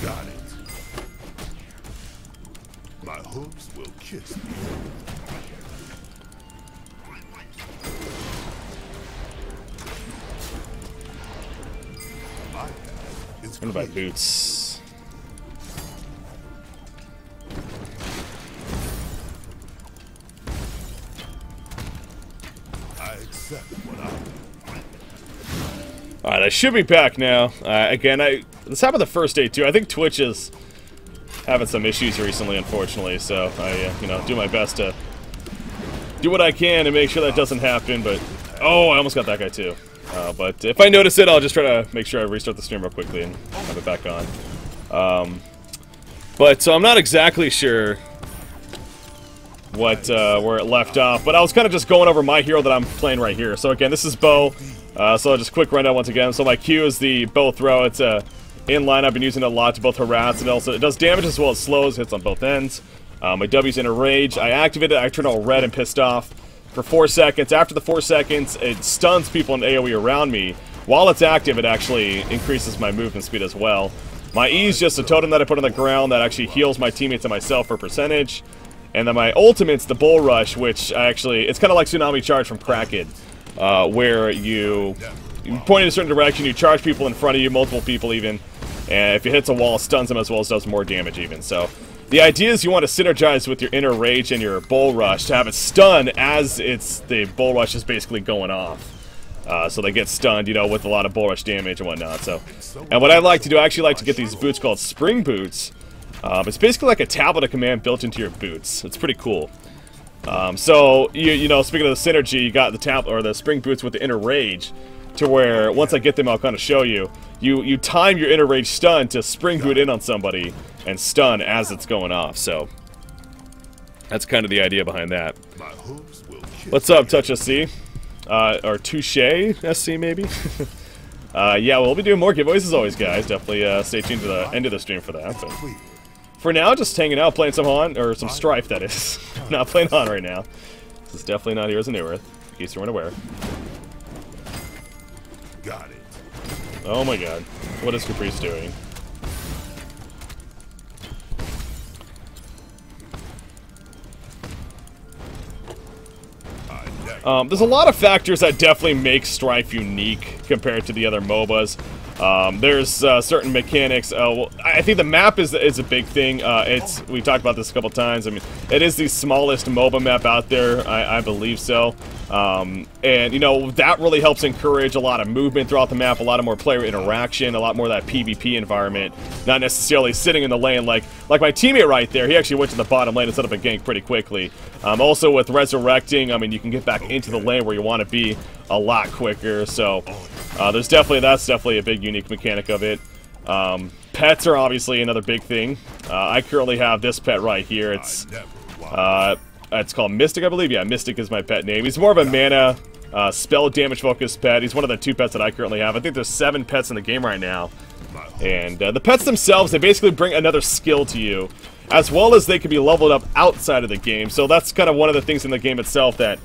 Got it. My hooves will kiss you. My path is What about boots? I accept what I. Alright, I should be back now. Again, this happened the first day too. I think Twitch is having some issues recently, unfortunately, so I, you know, do my best to do what I can to make sure that doesn't happen, but... Oh, I almost got that guy too. But if I notice it, I'll just try to make sure I restart the stream real quickly and have it back on. So I'm not exactly sure what where it left off, but I was kind of just going over my hero that I'm playing right here. So again, this is Bow. So I'll just quick rundown once again. So my Q is the bow throw. It's in line. I've been using it a lot to both harass and also it does damage as well as slows, hits on both ends. My W's in a rage. I activate it. I turn all red and pissed off for 4 seconds. After the 4 seconds, it stuns people in AoE around me. While it's active, it actually increases my movement speed as well. My E is just a totem that I put on the ground that actually heals my teammates and myself for percentage. And then my ultimate's the Bull Rush, which it's kind of like Tsunami Charge from Kraken. Where you point in a certain direction, you charge people in front of you, multiple people even, and if it hits a wall, it stuns them as well as does more damage even. So the idea is you want to synergize with your inner rage and your Bull Rush to have it stun as the Bull Rush is basically going off. So they get stunned, you know, with a lot of Bull Rush damage and whatnot. So, and what I like to do, I actually like to get these boots called Spring Boots. It's basically like a tablet of command built into your boots. It's pretty cool. So, you know, speaking of the synergy, you got the tablet or the Spring Boots with the inner rage, to where once I get them, I'll kind of show you. You time your inner rage stun to Spring Boot in on somebody and stun as it's going off. So that's kind of the idea behind that. What's up, Touch SC? Or Touche SC maybe? Yeah, we'll be doing more giveaways as always, guys. Definitely stay tuned to the end of the stream for that. But for now, just hanging out, playing some Han, or some Strife, that is. Not playing Han right now. This is definitely not Heroes of New Earth, in case you weren't aware. Got it. Oh my god. What is Caprice doing? There's a lot of factors that definitely make Strife unique compared to the other MOBAs. There's certain mechanics. Well, I think the map is a big thing. We talked about this a couple times. I mean, it is the smallest MOBA map out there. I believe so. And you know, that really helps encourage a lot of movement throughout the map, a lot of more player interaction, a lot more of that PvP environment. Not necessarily sitting in the lane like my teammate right there. He actually went to the bottom lane and set up a gank pretty quickly. Also with resurrecting, I mean, you can get back into the lane where you want to be a lot quicker. So that's definitely a big unique mechanic of it. Pets are obviously another big thing. I currently have this pet right here. It's called Mystic, I believe. Yeah, Mystic is my pet name. He's more of a mana, spell damage focused pet. He's one of the 2 pets that I currently have. I think there's 7 pets in the game right now. And the pets themselves, they basically bring another skill to you, as well as they can be leveled up outside of the game. So that's kind of one of the things in the game itself that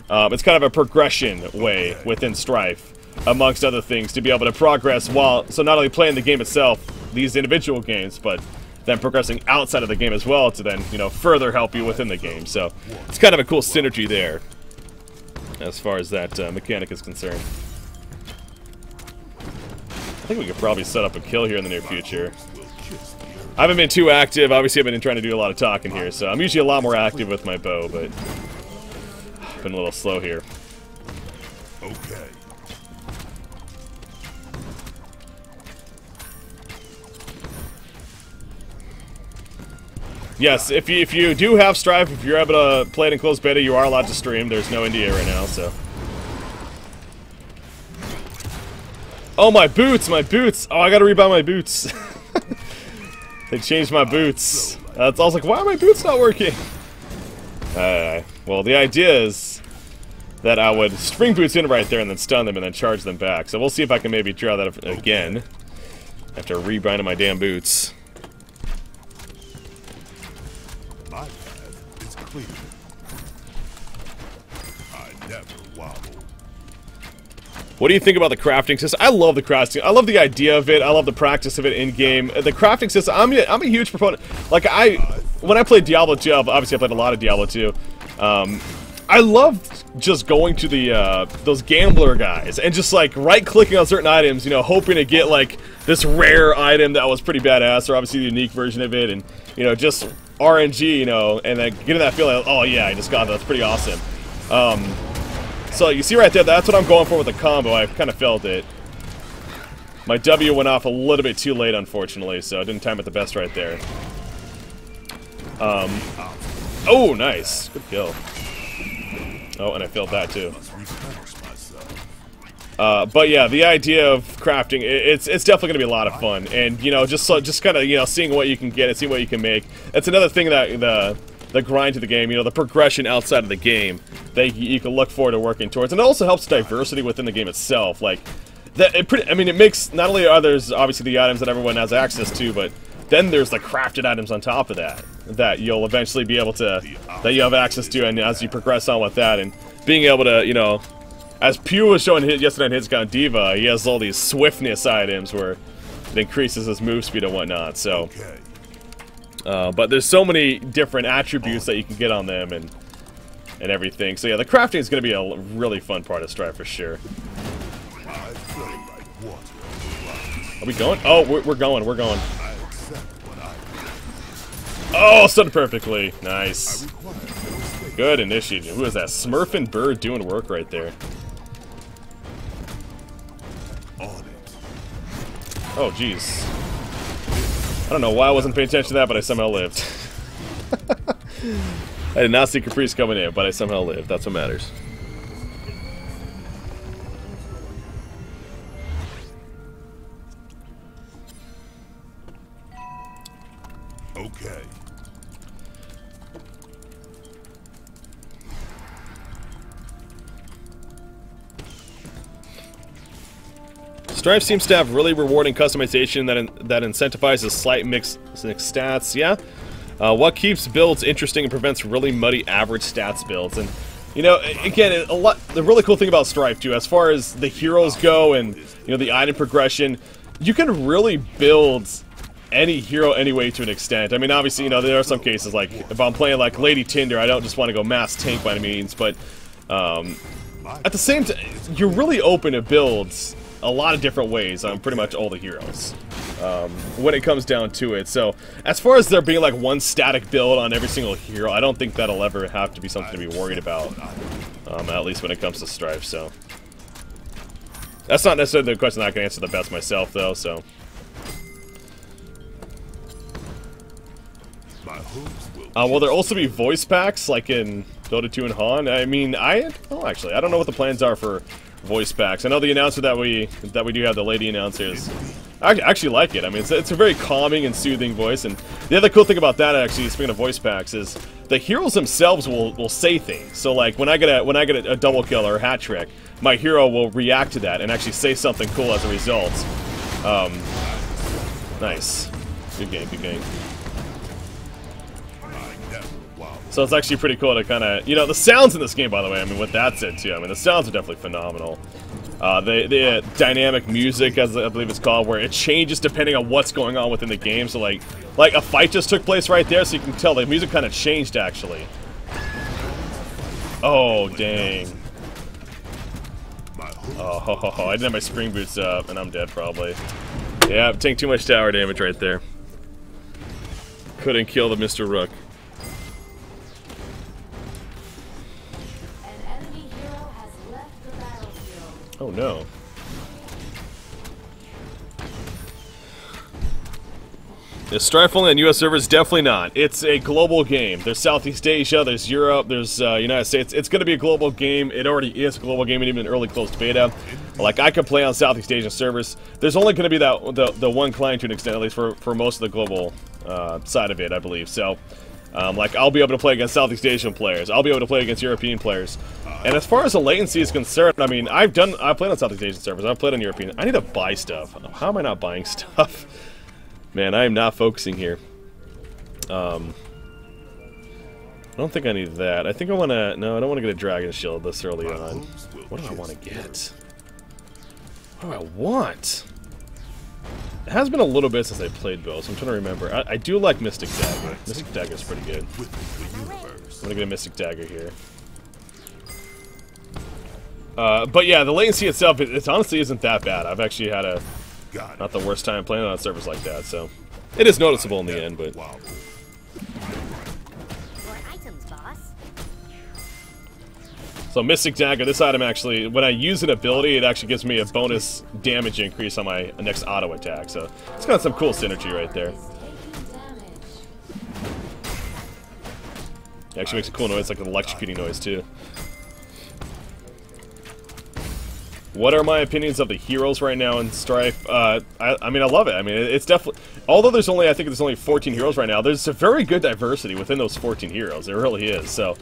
it's kind of a progression way within Strife, amongst other things, to be able to progress so not only playing the game itself, these individual games, but then progressing outside of the game as well to then, you know, further help you within the game. So it's kind of a cool synergy there as far as that mechanic is concerned. I think we could probably set up a kill here in the near future. I haven't been too active. Obviously, I've been trying to do a lot of talking here, so I'm usually a lot more active with my bow, but I've been a little slow here. Okay. Yes, if you do have Strife, if you're able to play it in closed beta, you are allowed to stream. There's no NDA right now, so. Oh, my boots, my boots. Oh, I gotta rebuy my boots. They changed my boots. I was like, why are my boots not working? Well, the idea is that I would spring boots in right there and then stun them and then charge them back. So we'll see if I can maybe try that again after rebinding my damn boots. My path is clear. I never wobble. What do you think about the crafting system? I love the crafting. I love the idea of it. I love the practice of it in game. The crafting system. I'm a huge proponent. Like when I played Diablo 2, obviously I played a lot of Diablo 2. I loved just going to the those gambler guys and just like right-clicking on certain items, you know, hoping to get like this rare item that was pretty badass, or obviously the unique version of it, and you know, just RNG, you know, and then getting that feeling, oh yeah, I just got that. That's pretty awesome. So you see right there, that's what I'm going for with the combo. I kind of felt it. My W went off a little bit too late, unfortunately, so I didn't time it the best right there. Oh, nice. Good kill. Oh, and I failed that too. But yeah, the idea of crafting, it's definitely going to be a lot of fun. And, you know, just kind of, you know, seeing what you can get and seeing what you can make. That's another thing that the grind to the game, you know, the progression outside of the game that you can look forward to working towards. And it also helps diversity within the game itself. Like, I mean, it makes, not only are there's obviously the items that everyone has access to, but then there's the crafted items on top of that you'll eventually be able to, that you have access to, and as you progress on with that, and being able to, you know, as Pew was showing yesterday in his account, Diva, he has all these swiftness items where it increases his move speed and whatnot, so. But there's so many different attributes that you can get on them and everything. So yeah, the crafting is going to be a really fun part of Strife for sure. Are we going? Oh, we're going. Oh, stunned perfectly. Nice. Good initiative. Who is that? Smurfin' Bird doing work right there. Oh, jeez. I don't know why I wasn't paying attention to that, but I somehow lived. I did not see Caprice coming in, but I somehow lived. That's what matters. Okay. Strife seems to have really rewarding customization that incentivizes slight mix stats. Yeah. What keeps builds interesting and prevents really muddy average stats builds. And you know, again, the really cool thing about Strife too, as far as the heroes go and you know the item progression, you can really build any hero anyway to an extent. I mean, obviously, you know, there are some cases like if I'm playing like Lady Tinder, I don't just want to go mass tank by any means, but at the same time, you're really open to builds a lot of different ways on pretty much all the heroes when it comes down to it. So as far as there being like one static build on every single hero, I don't think that'll ever have to be something to be worried about, at least when it comes to Strife. So that's not necessarily the question that I can answer the best myself though, so will there also be voice packs like in Dota 2 and Han? I mean, actually, I don't know what the plans are for voice packs. I know the announcer that we do have, the lady announcers, I actually like it. I mean, it's a very calming and soothing voice. And the other cool thing about that, actually, speaking of voice packs, is the heroes themselves will say things. So like when I get a double kill or a hat trick, my hero will react to that and actually say something cool as a result. Nice, good game, good game. So it's actually pretty cool to kind of, you know, the sounds in this game, by the way, I mean, with that said, too, I mean, the sounds are definitely phenomenal. The dynamic music, as I believe it's called, where it changes depending on what's going on within the game. So, like a fight just took place right there, so you can tell the music kind of changed, actually. Oh, dang. Oh, I didn't have my spring boots up, and I'm dead, probably. Yeah, I'm taking too much tower damage right there. Couldn't kill the Mr. Rook. Oh no. Is Strife only on US servers? Definitely not. It's a global game. There's Southeast Asia, there's Europe, there's United States. It's going to be a global game. It already is a global game, and even an early closed beta. Like, I could play on Southeast Asian servers. There's only going to be the one client to an extent, at least for most of the global side of it, I believe. So, like, I'll be able to play against Southeast Asian players. I'll be able to play against European players. And as far as the latency is concerned, I mean, I've played on Southeast Asian servers. I've played on European. I need to buy stuff. How am I not buying stuff? Man, I am not focusing here. I don't think I need that. I think I want to... No, I don't want to get a Dragon Shield this early on. What do I want to get? What do I want? It has been a little bit since I played Bill, so I'm trying to remember. I do like Mystic Dagger. Mystic Dagger is pretty good. I'm gonna get a Mystic Dagger here. But yeah, the latency itself, it honestly isn't that bad. I've actually had a not the worst time playing on servers like that, so it is noticeable in the end, but. So Mystic Dagger, this item actually, when I use an ability, it actually gives me a bonus damage increase on my next auto attack. So it's got some cool synergy right there. It actually makes a cool noise, like an electrocuting noise too. What are my opinions of the heroes right now in Strife? I mean, I love it. I mean, it's definitely... Although there's only, I think there's only 14 heroes right now, there's a very good diversity within those 14 heroes. There really is. So,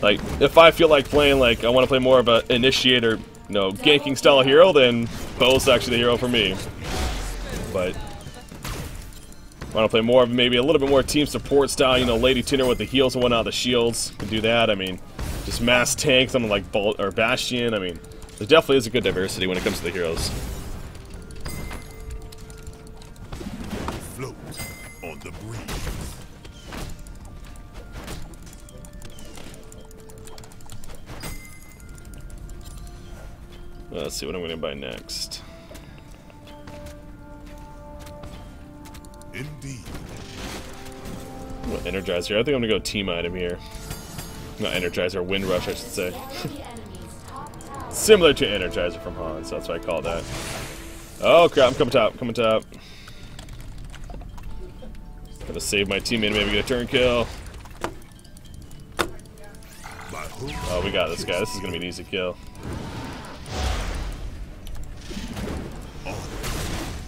like, if I feel like playing, like, I want to play more of an initiator, you know, ganking style hero, then Bo's actually the hero for me. But I want to play more of maybe a little bit more team support style, you know, Lady Tuner with the heals and whatnot, the shields, can do that. I mean, just mass tank, something like Bolt or Bastion. I mean, there definitely is a good diversity when it comes to the heroes. Float on the breeze. Let's see what I'm going to buy next. Indeed. Energizer. I think I'm going to go team item here. Not Energizer, Wind Rush, I should say. Similar to Energizer from Han, so that's why I call that. Oh crap, I'm coming top, coming top. Gonna save my teammate and maybe get a turn kill. Oh, we got this guy. This is gonna be an easy kill.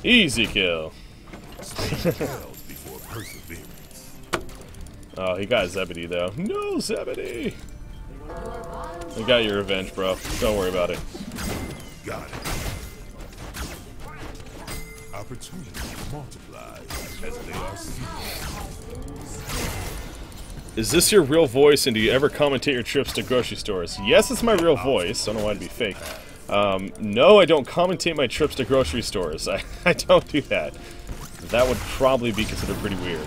Easy kill. Oh, he got Zebedee though. No, Zebedee! You got your revenge, bro. Don't worry about it. Got it. Opportunities multiply as they are seen. Is this your real voice, and do you ever commentate your trips to grocery stores? Yes, it's my real voice. I don't know why it'd be fake. No, I don't commentate my trips to grocery stores. I don't do that. That would probably be considered pretty weird.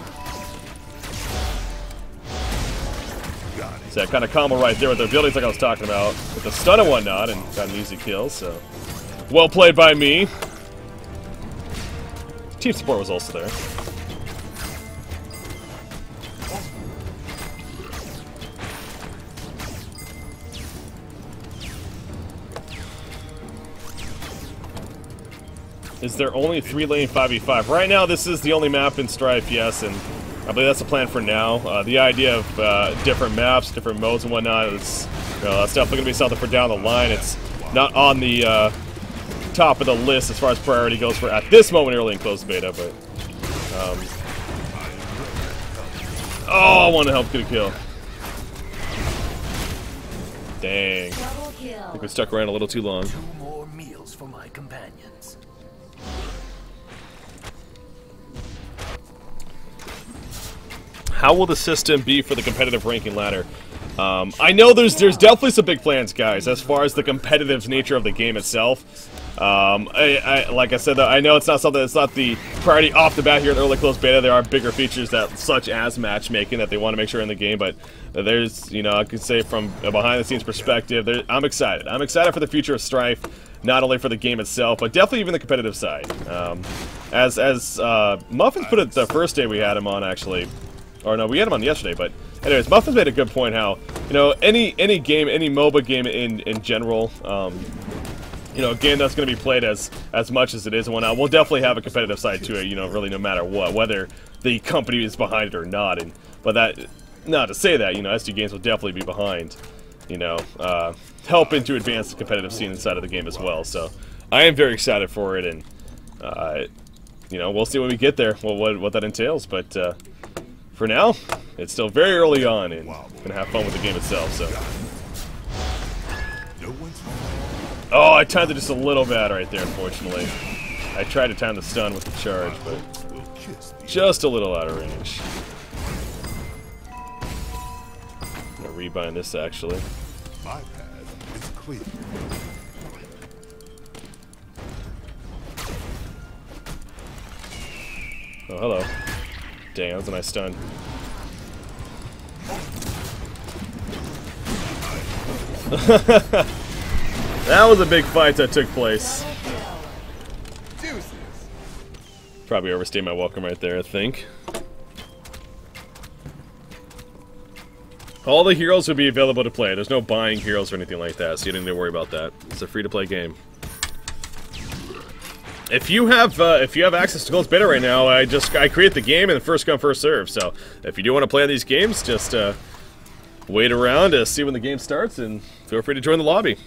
So that kind of combo right there with the abilities like I was talking about, with the stun and whatnot, and got an easy kill, so. Well played by me. Team support was also there. Is there only 3-lane 5v5? Right now, this is the only map in Strife, yes, and I believe that's the plan for now. The idea of different maps, different modes and whatnot, is, you know, that's definitely going to be something for down the line. It's not on the top of the list as far as priority goes for at this moment early in closed beta, but... oh, I want to help get a kill. Dang. I think we stuck around a little too long. 2 more meals for my companions. How will the system be for the competitive ranking ladder? I know there's definitely some big plans, guys, as far as the competitive nature of the game itself. Like I said, though, I know it's not something that's not the priority off the bat here in early closed beta. There are bigger features that, such as matchmaking, that they want to make sure in the game. But there's, you know, I could say from a behind-the-scenes perspective, I'm excited. I'm excited for the future of Strife, not only for the game itself, but definitely even the competitive side. As Muffins put it the first day we had him on, actually. Or no, we had him on yesterday, but anyways, Muffins made a good point how, you know, any game, any MOBA game in general, you know, a game that's going to be played as much as it is and whatnot, will definitely have a competitive side to it, you know, really no matter what, whether the company is behind it or not. And but that, not to say that, you know, SD games will definitely be behind, you know, helping to advance the competitive scene inside of the game as well. So I am very excited for it, and you know, we'll see when we get there, what that entails, but. For now, it's still very early on, and gonna have fun with the game itself. So, oh, I timed it just a little bad right there. Unfortunately, I tried to time the stun with the charge, but just a little out of range. I'm gonna rebind this actually. My path is clear. Oh, hello. Dang, that was a nice stun. That was a big fight that took place. Probably overstayed my welcome right there, I think. All the heroes will be available to play. There's no buying heroes or anything like that, so you don't need to worry about that. It's a free-to-play game. If you have access to Gold's Beta right now, I create the game and first come first serve. So if you do want to play on these games, just wait around to see when the game starts and feel free to join the lobby.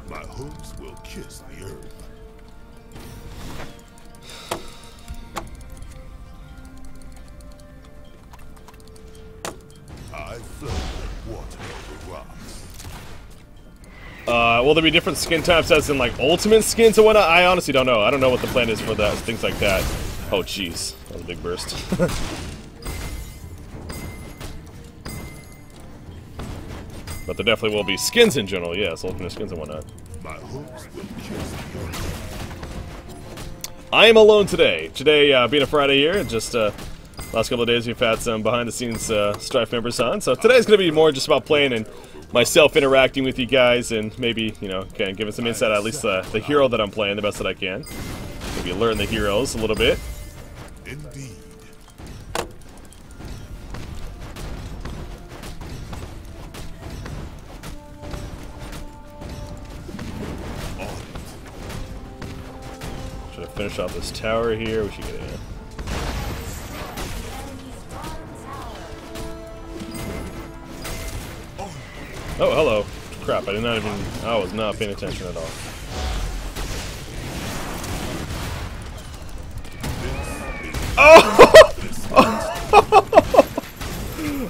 My hooves will kiss the earth. I flow like water over rocks. Will there be different skin types as in like ultimate skins or whatnot? I honestly don't know. I don't know what the plan is for that, things like that. Oh jeez, that was a big burst. But there definitely will be skins in general, yes, ultimate skins and whatnot. My hooves will kiss the earth. I am alone today. Today, being a Friday here, just last couple of days we've had some behind-the-scenes Strife members on. So today's going to be more just about playing and myself interacting with you guys and maybe, you know, kind of giving some insight, at least the hero that I'm playing the best that I can. Maybe learn the heroes a little bit. Indeed. Should I finish off this tower here? We should get in. Oh, hello. Crap, I was not paying attention at all. Oh!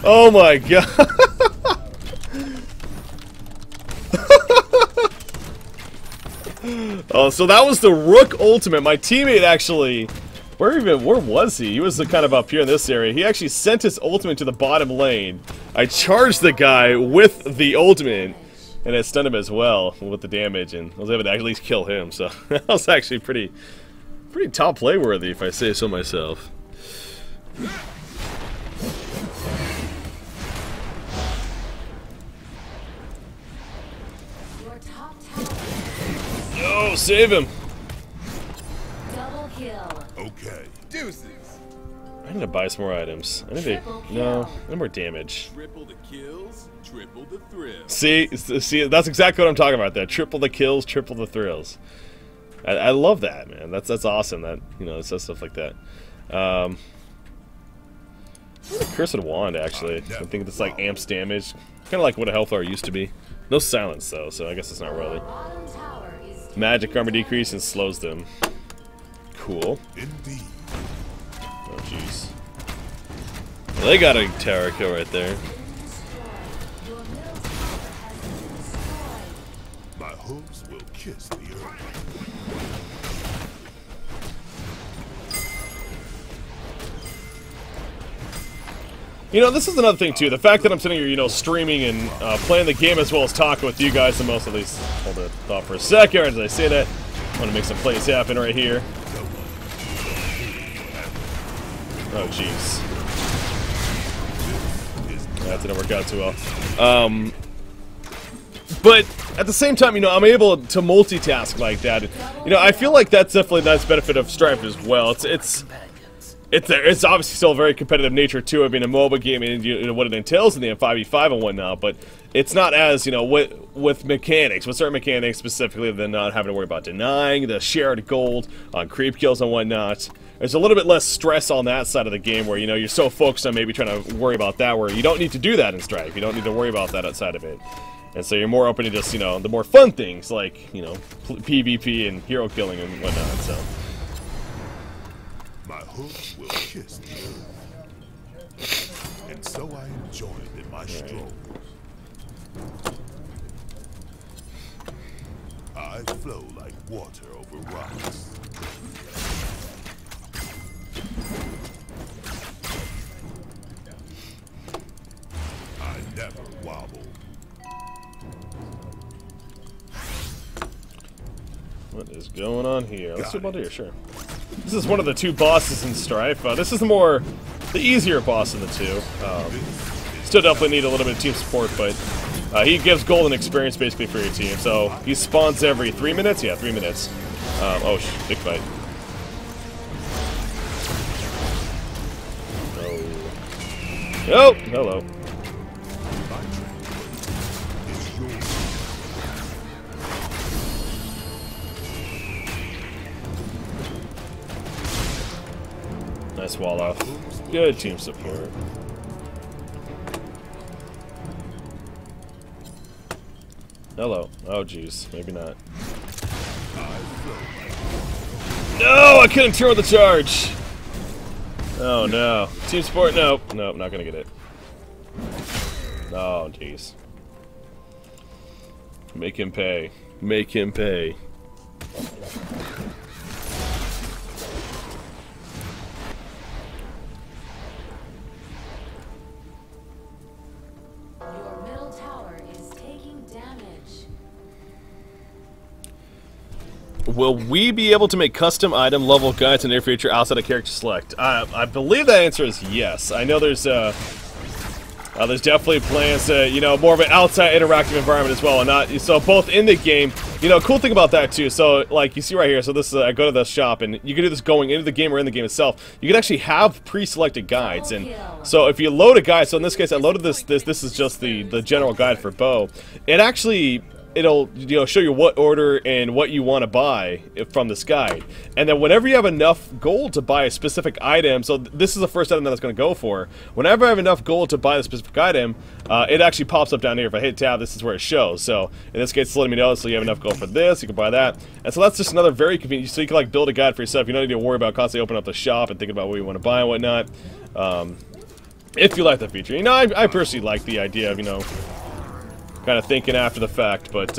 Oh my god. Oh, so that was the Rook ultimate. My teammate actually, where was he? He was kind of up here in this area. He actually sent his ultimate to the bottom lane. I charged the guy with the ultimate, and it stunned him as well with the damage, and I was able to at least kill him. So that was actually pretty top play worthy, if I say so myself. Oh, save him! Double kill. Okay. Deuces. I need to buy some more items. I need to, no more damage. Triple the kills, triple the thrills. See, that's exactly what I'm talking about there. Triple the kills, triple the thrills. I love that, man. That's awesome. That, you know, it says stuff like that. Cursed Wand, actually. I think it's like amps damage. Kind of like what a Hellfire used to be. No silence, though, so I guess it's not really. Magic armor decrease and slows them. Cool. Indeed. Oh, jeez. Well, they got a tower kill right there. My hooves will kiss the earth. You know, this is another thing, too. The fact that I'm sitting here, you know, streaming and playing the game as well as talking with you guys the most, at least. Hold that thought for a second as I say that. I want to make some plays happen right here. Oh, jeez. That didn't work out too well. But at the same time, you know, I'm able to multitask like that. You know, I feel like that's definitely a nice benefit of Strife as well. It's obviously still a very competitive nature to it being a MOBA game and you know what it entails in the M5v5 and whatnot, but it's not as, you know, with mechanics, with certain mechanics specifically, than not having to worry about denying the shared gold on creep kills and whatnot. There's a little bit less stress on that side of the game where, you know, you're so focused on maybe trying to worry about that, where you don't need to do that in Strife. You don't need to worry about that outside of it. And so you're more open to just, you know, the more fun things like, you know, PvP and hero killing and whatnot, so. My hooves will kiss the earth. And so I enjoyed in my strolls. I flow like water over rocks. is going on here? Let's do a Baldur, sure. This is one of the two bosses in Strife. This is the easier boss of the two. Still definitely need a little bit of team support, but he gives golden experience basically for your team. So he spawns every 3 minutes? Yeah, 3 minutes. Oh, big fight. Oh, hello. Nice wall off. Good team support. Hello. Oh, jeez. Maybe not. No! I couldn't turn the charge! Oh, no. Team support? Nope. Nope, not gonna get it. Oh, jeez. Make him pay. Make him pay. Will we be able to make custom item level guides in the near future outside of character select? I believe the answer is yes. I know there's definitely plans to, you know, more of an outside interactive environment as well, and not so both in the game. You know, cool thing about that too. So like you see right here, so this is I go to the shop, and you can do this going into the game or in the game itself. You can actually have pre-selected guides, and so if you load a guide, so in this case I loaded this is just the general guide for Bo. It actually. It'll, you know, show you what order and what you want to buy from this guide. And then whenever you have enough gold to buy a specific item, so this is the first item that it's going to go for. Whenever I have enough gold to buy the specific item, it actually pops up down here. If I hit tab, this is where it shows. So in this case, it's letting me know, so you have enough gold for this, you can buy that. And so that's just another very convenient, so you can like build a guide for yourself. You don't need to worry about constantly opening up the shop and thinking about what you want to buy and whatnot. If you like that feature. You know, I personally like the idea of, you know, kind of thinking after the fact, but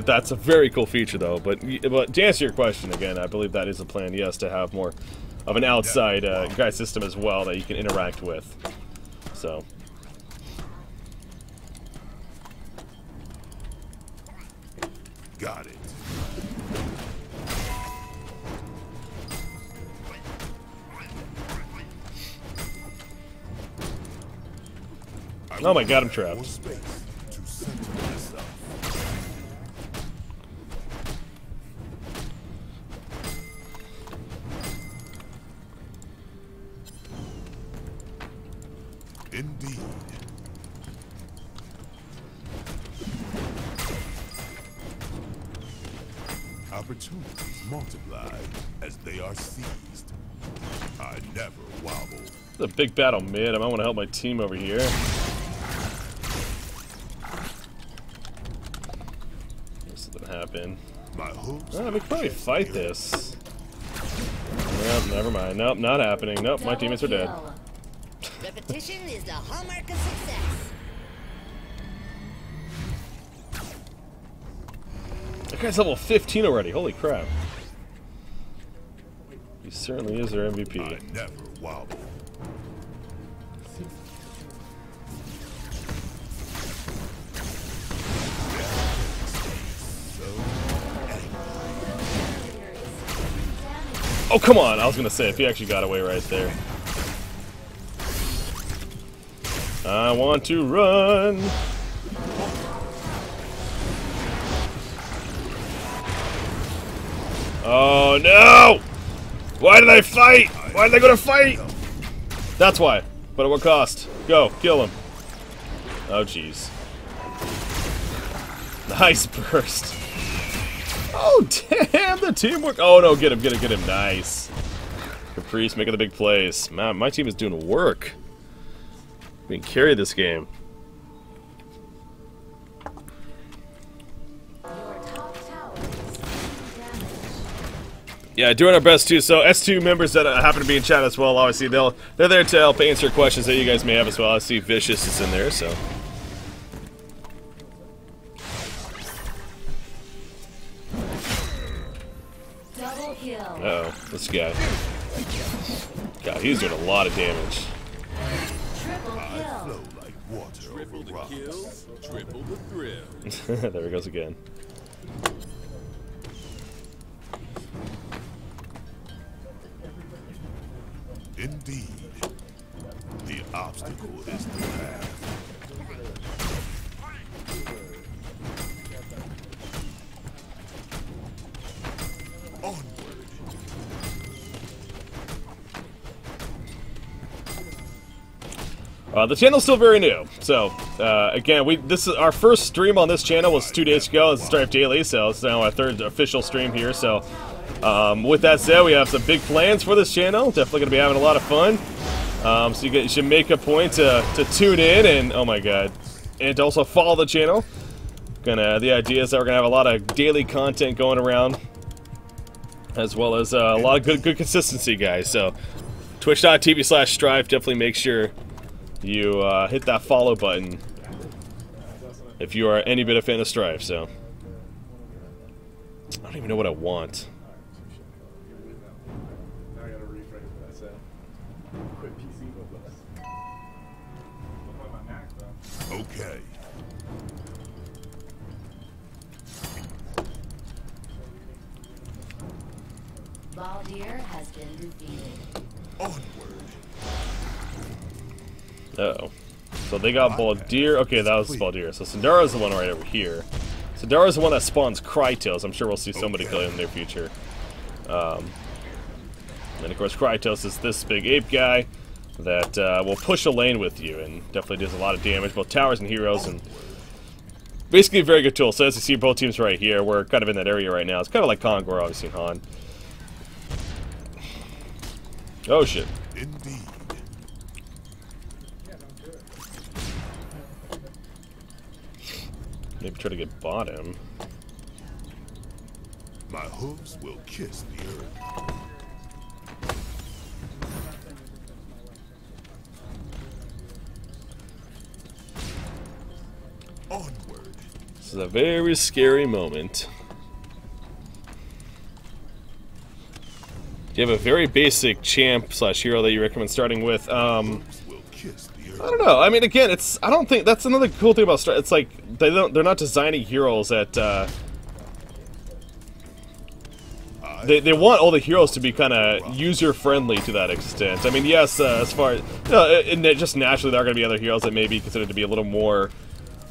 that's a very cool feature though. But to answer your question again, I believe that is a plan, yes, to have more of an outside guide system as well that you can interact with. So. Got it. Oh my god, I'm trapped. Indeed. Opportunities multiply as they are seized. I never wobble. It's a big battle mid. I might want to help my team over here. Something happened. Oh, we can probably fight this. Nope, never mind. Nope, not happening. Nope, my teammates are dead. Repetition is the hallmark of success. That guy's level 15 already. Holy crap. He certainly is their MVP. I never wobble. Oh, come on. I was going to say, if he actually got away right there. I want to run. Oh, no! Why did I fight? Why did I go to fight? That's why. But at what cost? Go, kill him. Oh, jeez. Nice burst. Oh, damn, the teamwork. Oh, no, get him, get him, get him. Nice. Caprice making the big plays. Man, my team is doing work. We can carry this game. Yeah, doing our best too. So S2 members that happen to be in chat as well, obviously they're there to help answer questions that you guys may have as well. I see Vicious is in there, so. Double kill. Uh-oh, this guy. God, he's doing a lot of damage. Triple kill. Flow like water. Triple the kill, triple the thrill. There he goes again. Indeed. The obstacle is the path. Onward. The channel's still very new, so again, this is our first stream on this channel was 2 days ago. It's Strife Daily, so it's now our 3rd official stream here. So with that said, we have some big plans for this channel. Definitely going to be having a lot of fun. So you should make a point to tune in and oh my god, and to also follow the channel. The idea is that we're gonna have a lot of daily content going around, as well as a lot of good consistency, guys. So twitch.tv/Strife. Definitely make sure you hit that follow button if you are any bit a fan of Strife. So I don't even know what I want. Okay. Baldir has been defeated. Onward. Uh-oh. So they got Baldir. Okay, that was Baldir. So Sindara's the one right over here. Sindara's the one that spawns Krytos. I'm sure we'll see somebody kill him in the near future. And of course, Krytos is this big ape guy that will push a lane with you and definitely does a lot of damage, both towers and heroes, and basically a very good tool. So as you see, both teams right here, we're kind of in that area right now. It's kind of like Kongor, obviously, Han. Oh shit. Indeed. Maybe try to get bottom. My hooves will kiss the earth. Onward. This is a very scary moment. Do you have a very basic champ / hero that you recommend starting with? Hooves will kiss the earth. I don't know. I mean, again, I don't think that's another cool thing about Strife. It's like they're not designing heroes that they want all the heroes to be kind of user-friendly to that extent. I mean, yes, as far as just naturally there are going to be other heroes that may be considered to be a little more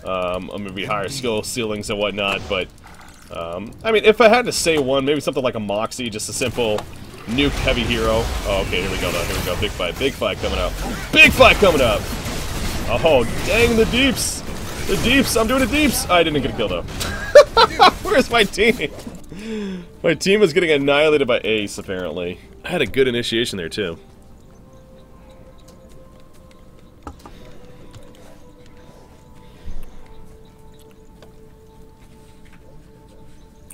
maybe higher skill ceilings and whatnot. But I mean, if I had to say one, maybe something like a Moxie, just a simple nuke heavy hero. Oh, okay, here we go, though. Here we go. Big fight coming up. Big fight coming up! Oh, dang, the deeps! The deeps! I'm doing the deeps! I didn't get a kill, though. Where's my team? My team was getting annihilated by Ace, apparently. I had a good initiation there, too.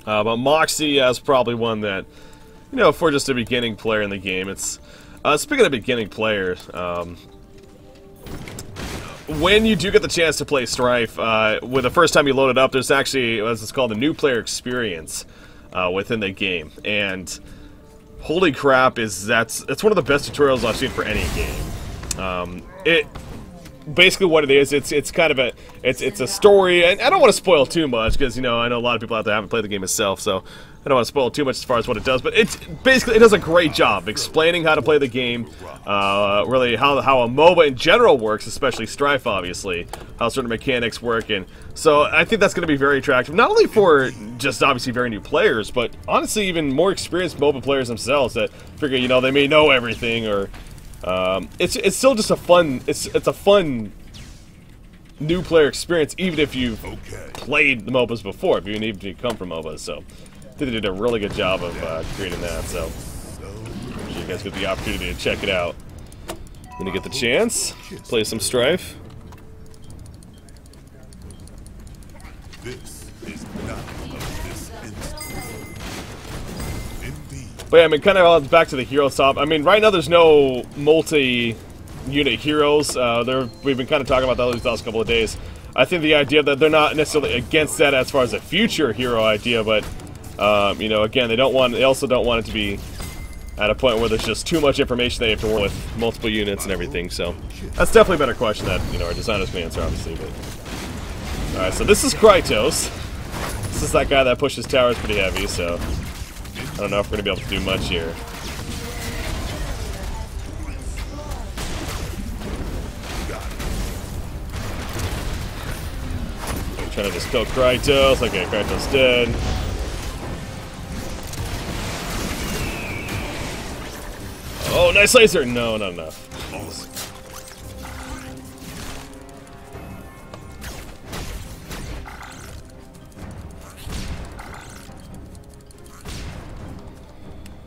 But Moxie is probably one that, you know, for just a beginning player in the game, it's... speaking of beginning players, when you do get the chance to play Strife, with the first time you load it up, there's actually, as it's called, a new player experience within the game. And holy crap, that's one of the best tutorials I've seen for any game. Basically what it is, it's kind of it's a story, and I don't want to spoil too much because, you know, I know a lot of people out there haven't played the game itself, so I don't want to spoil too much as far as what it does, but it does a great job explaining how to play the game, really how a MOBA in general works, especially Strife, obviously, how certain mechanics work, and so I think that's going to be very attractive, not only for just obviously very new players, but honestly even more experienced MOBA players themselves that figure, you know, they may know everything, or it's still just a fun, it's a fun new player experience, even if you've played the MOBAs before, even if you come from MOBAs. So I think they did a really good job of creating that. So you guys get the opportunity to check it out when you get the chance. Play some Strife. This is not of this instant. Indeed. But yeah, I mean, kind of back to the hero top. I mean, right now there's no multi-unit heroes. We've been kind of talking about that these last couple of days. I think the idea that they're not necessarily against that as far as a future hero idea, but you know, again, they also don't want it to be at a point where there's just too much information they have to work with multiple units and everything. So that's definitely a better question that, you know, our designers can answer, obviously. But all right, so this is Krytos. This is that guy that pushes towers pretty heavy. So I don't know if we're gonna be able to do much here. trying to just kill Krytos. Okay, Krytos dead. Oh, nice laser! No, not enough.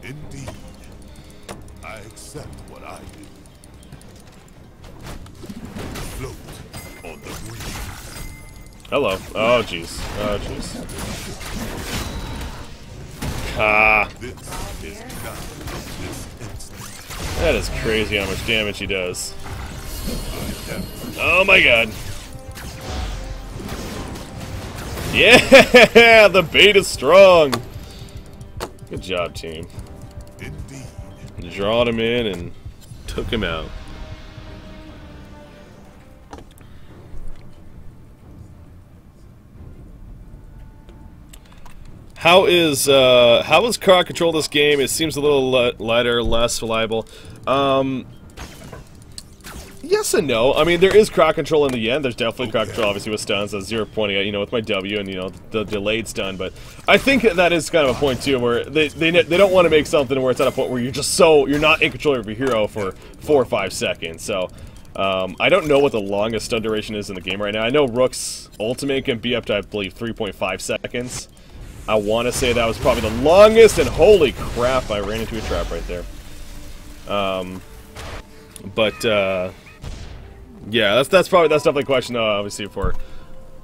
Indeed, I accept what I do. Float on the breeze. Hello. Oh, jeez. Oh, jeez. Ah. This is not this instant. That is crazy how much damage he does. Oh my god. Yeah! The bait is strong! Good job, team. Indeed. Drawed him in and took him out. How is crowd control this game? It seems a little lighter, less reliable. Yes and no. I mean, there is crowd control in the end. There's definitely crowd control, obviously, with stuns, as you're pointing out, you know, with my W and, you know, the delayed stun. But I think that is kind of a point, too, where they don't want to make something where it's at a point where you're not in control of your hero for 4 or 5 seconds. So, I don't know what the longest stun duration is in the game right now. I know Rook's ultimate can be up to, I believe, 3.5 seconds. I want to say that was probably the longest, and holy crap, I ran into a trap right there. Yeah, that's definitely a question, obviously, for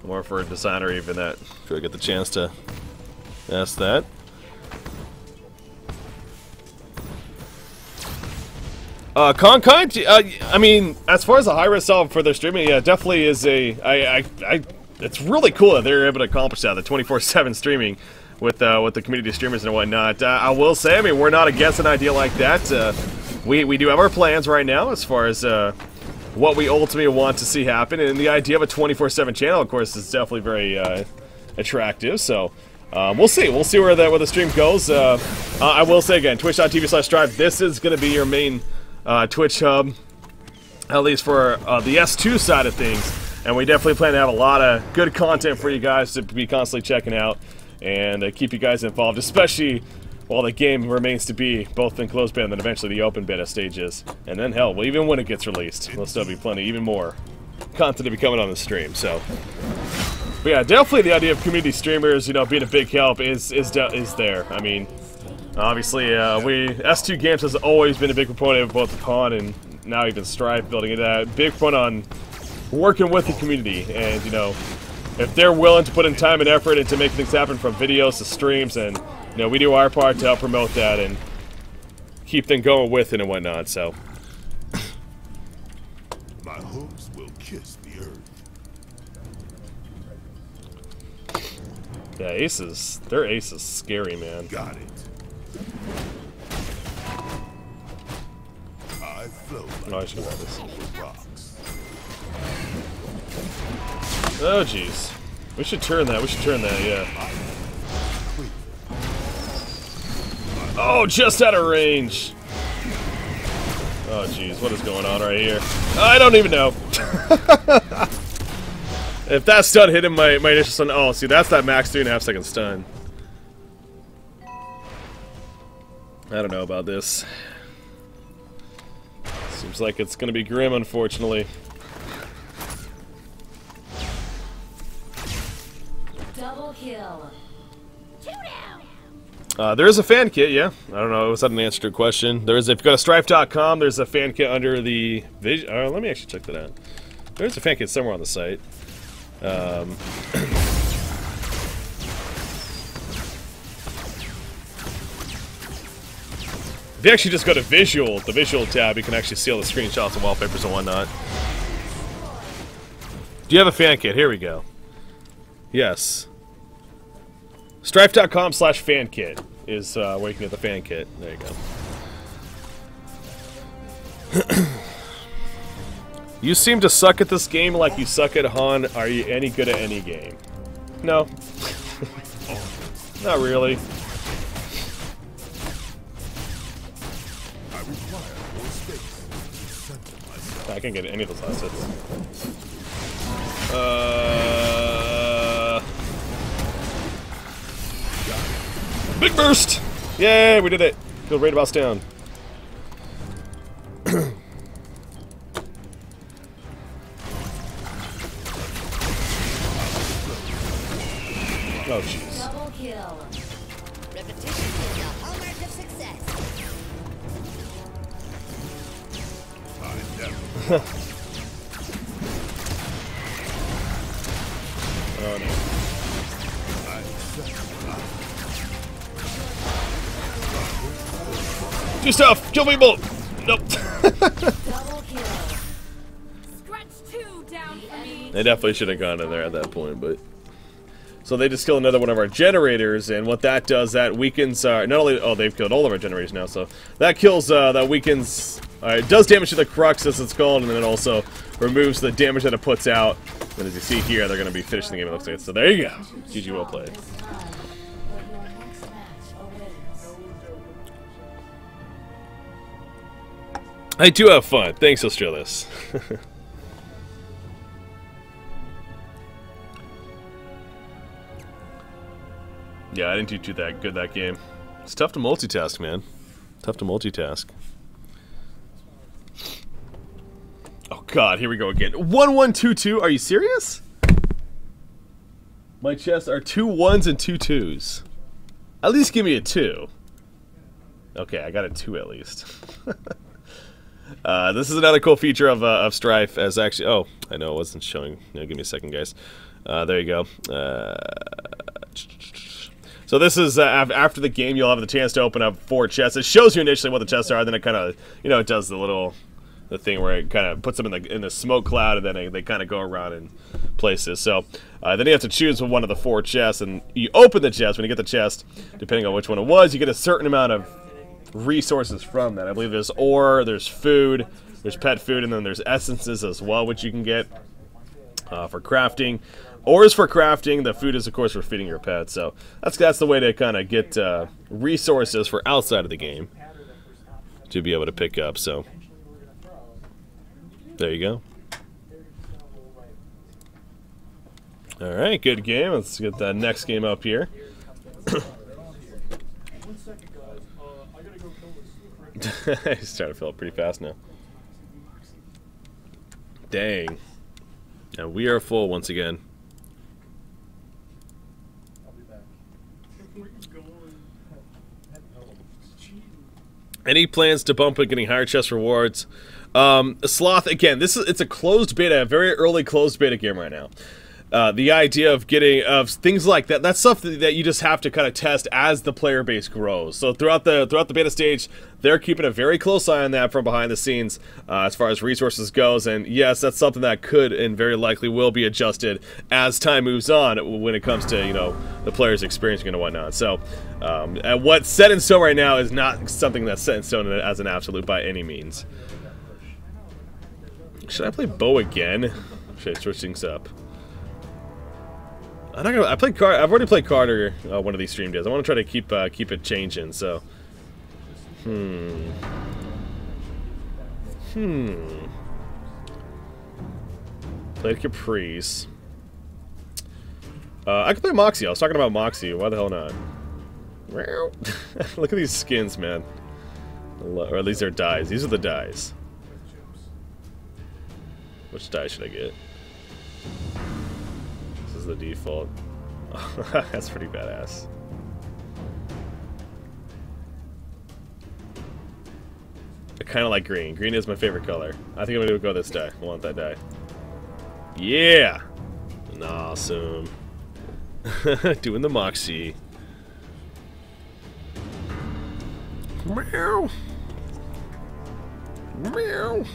more for a designer, even that. If I get the chance to ask that. I mean, as far as a high-risk solve for their streaming, yeah, definitely is a. It's really cool that they're able to accomplish that, the 24/7 streaming with the community streamers and whatnot. I will say, I mean, we're not against an idea like that. We do have our plans right now as far as what we ultimately want to see happen, and the idea of a 24/7 channel, of course, is definitely very attractive. So we'll see where the stream goes. I will say again, twitch.tv/strife. This is going to be your main Twitch hub, at least for the S2 side of things. And we definitely plan to have a lot of good content for you guys to be constantly checking out and keep you guys involved, especially while the game remains to be both in closed beta and then eventually the open beta stages. And then, hell, well, even when it gets released, there'll still be plenty, even more content to be coming on the stream. So, but yeah, definitely the idea of community streamers, you know, being a big help is there. I mean, obviously, S2 Games has always been a big proponent of both the Pawn and now even Strife building it out. Big proponent on working with the community, and you know, if they're willing to put in time and effort into making things happen from videos to streams, and you know, we do our part to help promote that and keep things going with it and whatnot. So My hooves will kiss the earth. yeah, their ace is scary, man. Got it. I float Oh, I should have this. over rocks. Oh jeez, we should turn that. Yeah. Oh, just out of range. Oh jeez, what is going on right here? I don't even know. If that stun hit him, my initial stun. Oh, see, that's that max 3.5 second stun. I don't know about this. Seems like it's gonna be grim, unfortunately. Double kill. There is a fan kit, yeah. I don't know, was that an answer to a question? There is, if you go to strife.com, there's a fan kit under the vision. Let me actually check that out. There's a fan kit somewhere on the site. If you actually just go to visual, the visual tab, you can actually see all the screenshots and wallpapers and whatnot. Do you have a fan kit? Here we go. Yes. Strife.com/fan kit is where you can get the fan kit. There you go. You seem to suck at this game like you suck at Han. Are you any good at any game? No. Not really. I require more space to center myself. I can't get any of those last hits. Big burst! Yay, we did it. Go raid boss down. Oh, jeez. Double kill. Repetition is the hallmark of success. Oh, no. Do stuff! Kill people! Nope. Double kill. Scratch 2 down for me. They definitely should have gone in there at that point, but... So they just killed another one of our generators, and what that does, that weakens our... Not only... Oh, they've killed all of our generators now, so... That kills, that weakens... it does damage to the crux, as it's called, and then it also removes the damage that it puts out. And as you see here, they're going to be finishing the game, it looks like. So there you go. GG, well played. This time, but your next match awaits. I do have fun. Thanks, Australis. Yeah, I didn't do too that good that game. It's tough to multitask, man. Tough to multitask. Oh god, here we go again. 1122. Are you serious? My chests are 2 1s and 2 2s. At least give me a 2. Okay, I got a 2 at least. This is another cool feature of Strife, as actually... Oh, I know it wasn't showing. No, give me a second, guys. There you go. So this is, after the game, you'll have the chance to open up 4 chests. It shows you initially what the chests are, then it kind of, you know, it does the thing where it kind of puts them in the smoke cloud, and then they kind of go around in places. So then you have to choose one of the 4 chests, and you open the chest. When you get the chest, depending on which one it was, you get a certain amount of resources from that. I believe there's ore, there's food, there's pet food, and then there's essences as well, which you can get for crafting. Ore is for crafting. The food is, of course, for feeding your pets. So that's the way to kind of get resources for outside of the game to be able to pick up. So there you go. All right, good game. Let's get the next game up here. He's trying to fill up pretty fast now. Dang. And we are full once again. Any plans to bump it, getting higher chest rewards? Sloth, again, it's a closed beta, a very early closed beta game right now. The idea of getting things like that's stuff that you just have to kind of test as the player base grows. So throughout the beta stage, they're keeping a very close eye on that from behind the scenes as far as resources goes. And yes, that's something that could and very likely will be adjusted as time moves on when it comes to, you know, the player's experiencing and whatnot. So and what's set in stone right now is not something that's set in stone as an absolute by any means. Should I play bow again? Should I switch things up? I'm not gonna. I've already played Carter one of these stream days. I want to try to keep it changing. So, Played Caprice. I could play Moxie. I was talking about Moxie. Why the hell not? Look at these skins, man. Or at least they're dyes. These are the dyes. Which dye should I get? This is the default. That's pretty badass. I kind of like green. Green is my favorite color. I think I'm gonna go this dye. I want that dye. Yeah! Awesome. Doing the Moxie. Meow. Meow.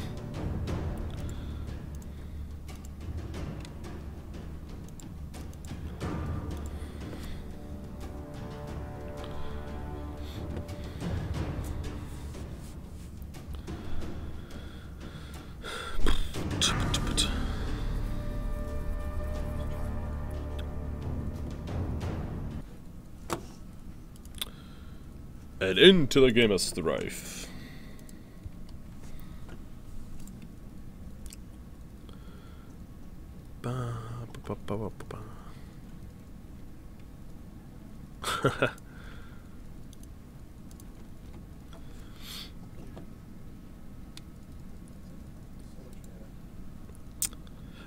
And into the game of Strife.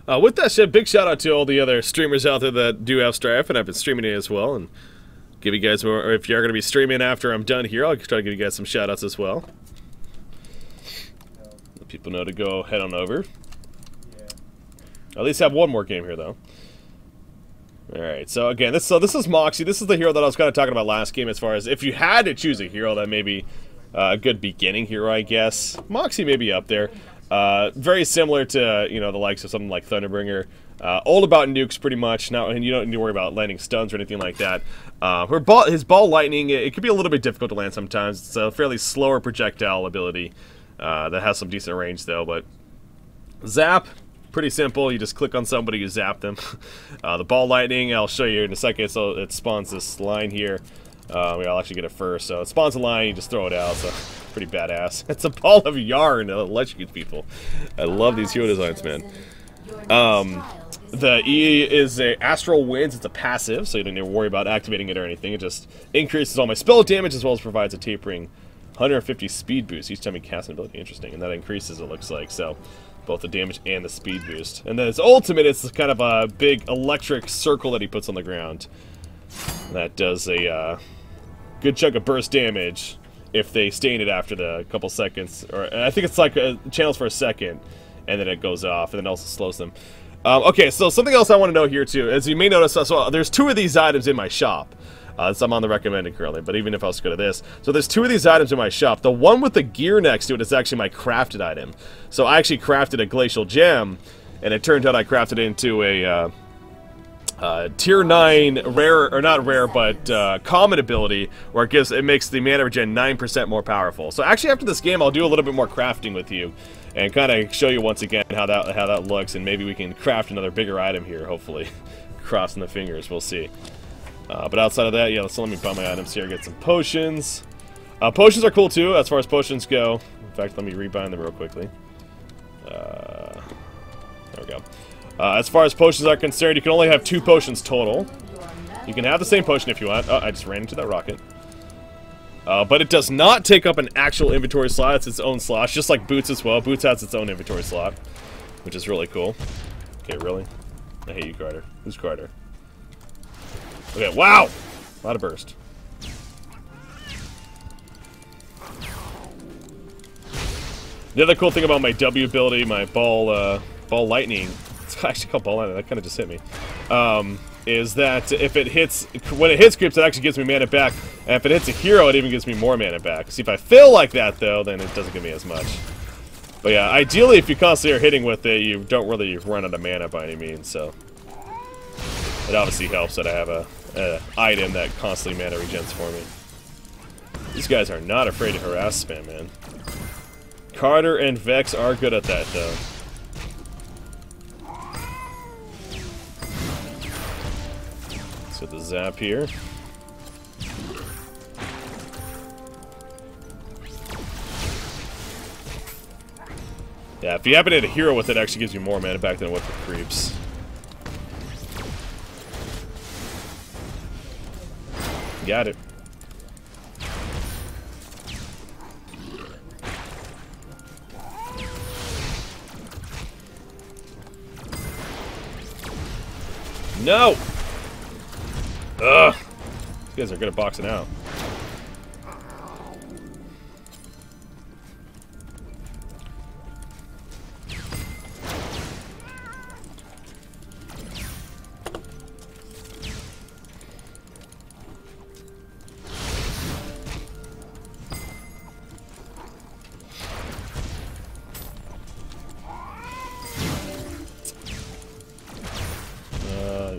With that said, big shout out to all the other streamers out there that do have Strife, and I've been streaming it as well, and give you guys more, or if you're going to be streaming after I'm done here, I'll try to give you guys some shout outs as well. Let people know to go head on over. At least have one more game here, though. Alright, so again, this is Moxie. This is the hero that I was kind of talking about last game as far as if you had to choose a hero that may be a good beginning hero, I guess. Moxie may be up there. Very similar to, you know, the likes of something like Thunderbringer. All about nukes, pretty much. Now, and you don't need to worry about landing stuns or anything like that. His ball lightning, it can be a little bit difficult to land sometimes. It's a fairly slower projectile ability that has some decent range, though. But Zap, pretty simple. You just click on somebody, you zap them. The ball lightning, I'll show you in a second. So it spawns this line here. I'll actually get it first. So it spawns a line, you just throw it out. So pretty badass. It's a ball of yarn that electrocutes people. I love these hero designs, man. The E is a Astral Winds. It's a passive, so you don't need to worry about activating it or anything. It just increases all my spell damage as well as provides a tapering 150 speed boost each time you cast an ability. Interesting, and that increases, it looks like, so both the damage and the speed boost. And then its ultimate is kind of a big electric circle that he puts on the ground. That does a good chunk of burst damage if they stay in it after the couple seconds. Or I think it's like channels for a second, and then it goes off, and then it also slows them. Okay, so something else I want to know here too, as you may notice, so there's 2 of these items in my shop. So I'm on the recommended currently, but even if I was to go to this. So there's 2 of these items in my shop. The one with the gear next to it is actually my crafted item. So I actually crafted a glacial gem, and it turned out I crafted it into a tier 9 rare, or not rare, but common ability, where it makes the mana regen 9% more powerful. So actually after this game, I'll do a little bit more crafting with you, and kind of show you once again how that looks, and maybe we can craft another bigger item here, hopefully. Crossing the fingers, we'll see. But outside of that, yeah, let me buy my items here, get some potions. Potions are cool too, as far as potions go. In fact, let me rebind them real quickly. There we go. As far as potions are concerned, you can only have 2 potions total. You can have the same potion if you want. Oh, I just ran into that rocket. But it does not take up an actual inventory slot. It's its own slot, just like Boots as well. Boots has its own inventory slot, which is really cool. Okay, really? I hate you, Carter. Who's Carter? Okay, wow! A lot of burst. The other cool thing about my W ability, my ball lightning, it's actually called ball lightning, that kind of just hit me, is that if it hits, when it hits groups, it actually gives me mana back, and if it hits a hero, it even gives me more mana back. See, if I fail like that, though, then it doesn't give me as much. But yeah, ideally, if you constantly are hitting with it, you don't really run out of mana by any means, so it obviously helps that I have a item that constantly mana regens for me. These guys are not afraid to harass spam, man. Carter and Vex are good at that, though. So the zap here. Yeah, if you happen to hit a hero with it, actually gives you more mana back than with the creeps. Got it. No! Ugh! These guys are good at boxing out.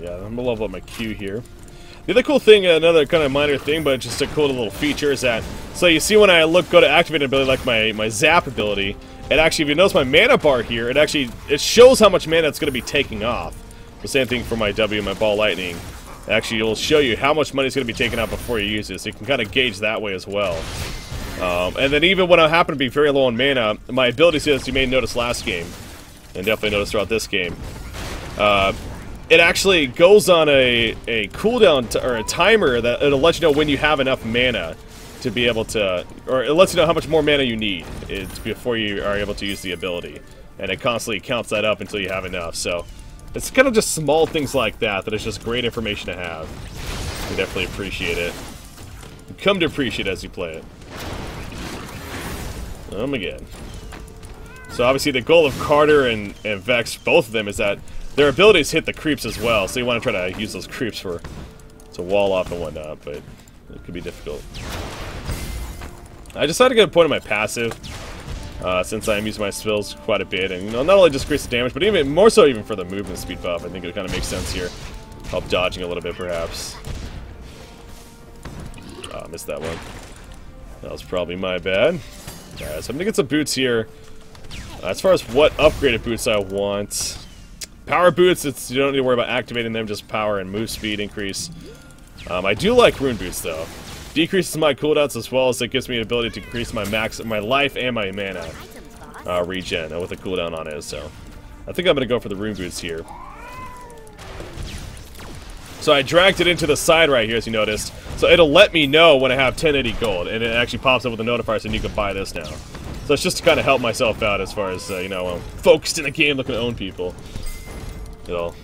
Yeah, I'm gonna level up my Q here. The other cool thing, another kind of minor thing, but just a cool little feature is that, so you see when I go to activate an ability like my zap ability, it actually, if you notice my mana bar here, it shows how much mana it's going to be taking off. The same thing for my W, my ball lightning. Actually, it'll show you how much money is going to be taken out before you use it, so you can kind of gauge that way as well. And then even when I happen to be very low on mana, my abilities, as you may notice last game, and definitely notice throughout this game, it actually goes on a cooldown or a timer that it'll let you know when you have enough mana to be able to, or it lets you know how much more mana you need before you are able to use the ability. and it constantly counts that up until you have enough. So it's kind of just small things like that that is just great information to have. We definitely appreciate it. You come to appreciate it as you play it. Again. So obviously the goal of Carter and Vex, both of them, is that their abilities hit the creeps as well. So you want to try to use those creeps to wall off and whatnot, but it could be difficult. I decided to get a point on my passive, since I am using my spells quite a bit, and not only just increase the damage, but even more so even for the movement speed buff. I think it kind of makes sense here. Help dodging a little bit, perhaps. Oh, I missed that one. That was probably my bad. Alright, so I'm gonna get some boots here. As far as what upgraded boots I want, power boots, you don't need to worry about activating them, just power and move speed increase. I do like rune boots though. Decreases my cooldowns as well as it gives me the ability to increase my my life and my mana regen with a cooldown on it. So I think I'm gonna go for the rune boots here. So I dragged it into the side right here, as you noticed. So it'll let me know when I have 1080 gold, and it actually pops up with a notifier saying you can buy this now. So it's just to kind of help myself out as far as, you know, I'm focused in a game looking to own people. It'll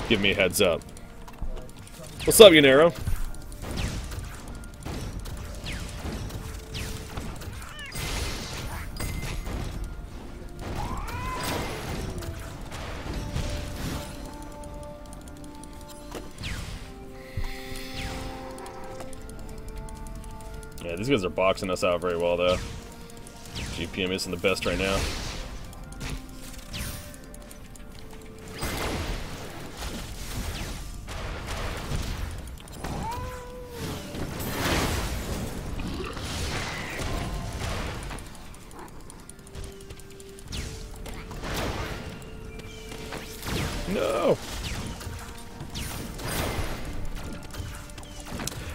give me a heads up. What's up, Yanero? Yeah, these guys are boxing us out very well, though. GPM isn't the best right now. No!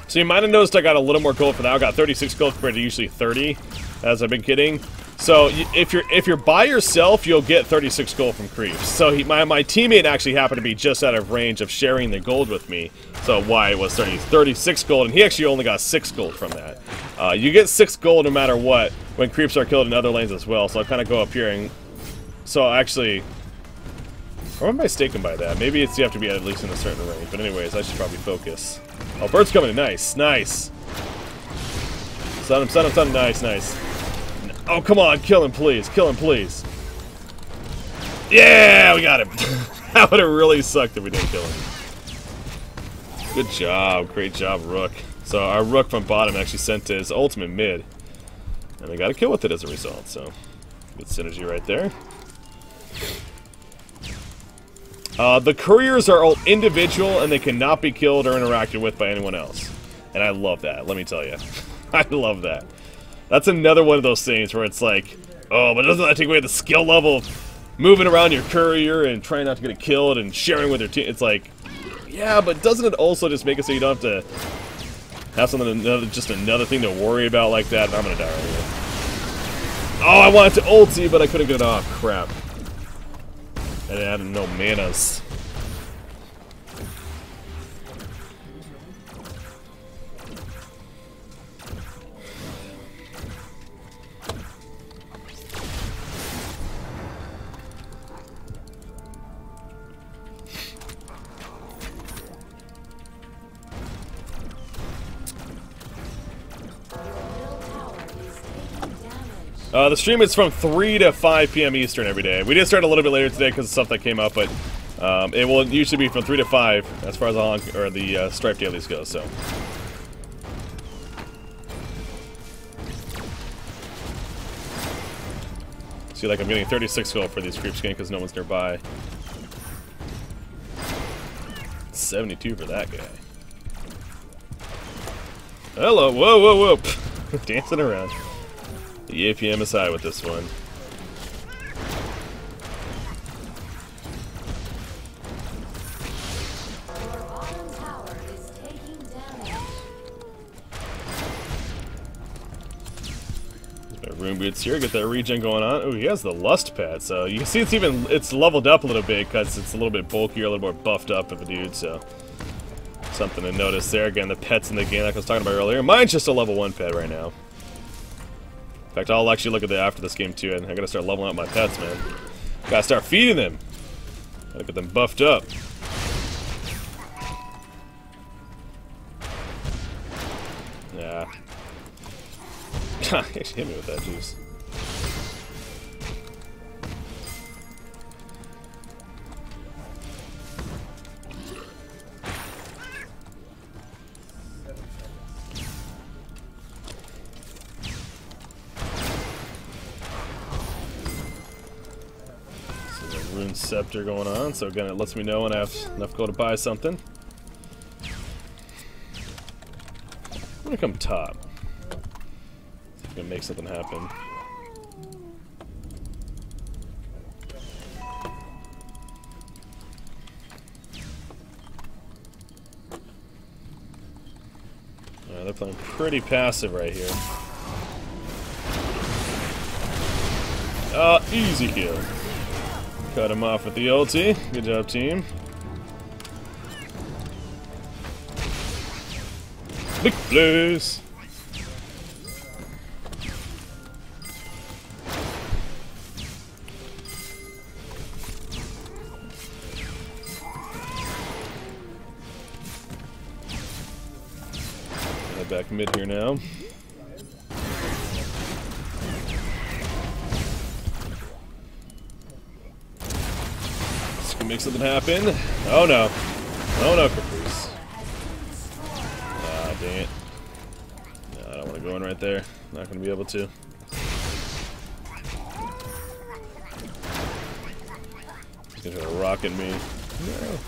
So you might have noticed I got a little more gold for that. I got 36 gold compared to usually 30, as I've been kidding. So if you're by yourself, you'll get 36 gold from creeps. So my teammate actually happened to be just out of range of sharing the gold with me. So why it was 36 gold, and he actually only got 6 gold from that. You get 6 gold no matter what when creeps are killed in other lanes as well. So I kind of go up here and so actually, or am I mistaken by that? Maybe it's you have to be at least in a certain range. But anyways, I should probably focus. Oh, bird's coming in. Nice, nice. Stun him, stun him, stun him. Nice, nice. Oh, come on. Kill him, please. Kill him, please. Yeah, we got him. That would have really sucked if we didn't kill him. Good job. Great job, Rook. So our Rook from bottom actually sent his ultimate mid. And we got a kill with it as a result. So good synergy right there. The couriers are all individual and they cannot be killed or interacted with by anyone else. And I love that, let me tell you. I love that. That's another one of those things where it's like, oh, but doesn't that take away the skill level of moving around your courier and trying not to get it killed and sharing with your team? It's like, yeah, but doesn't it also just make it so you don't have to have something, just another thing to worry about like that? And I'm gonna die right here. Oh, I wanted to ulti, but I couldn't get it off. Crap. And I had no manas. The stream is from 3 to 5 p.m. Eastern every day. We did start a little bit later today because of stuff that came up, but it will usually be from 3 to 5 as far as the Strife dailies go. So, see, like I'm getting 36 gold for these creeps game because no one's nearby. 72 for that guy. Hello, whoa, whoa, whoa, dancing around. The APM is high with this one. Your bottom tower is taking damage. My rune boots here, get that regen going on. Oh, he has the lust pad, so you can see it's leveled up a little bit because it's a little bit bulkier, a little more buffed up of a dude. So something to notice there. Again, the pets in the game like I was talking about earlier. Mine's just a level 1 pet right now. In fact, I'll actually look at that after this game too, and I gotta start leveling up my pets, man. Gotta start feeding them. Gotta get them buffed up. Yeah. Hit me with that juice. Rune Scepter going on, so again it lets me know when I have enough gold to buy something. I'm gonna come top. See if I can make something happen. Alright, they're playing pretty passive right here. Easy kill. Cut him off with the ulti. Good job, team. Big plays. Head back mid here now. Make something happen. Oh no. Oh no, Caprice. Ah, dang it. No, I don't want to go in right there. Not going to be able to. He's going to try to rocket me. No.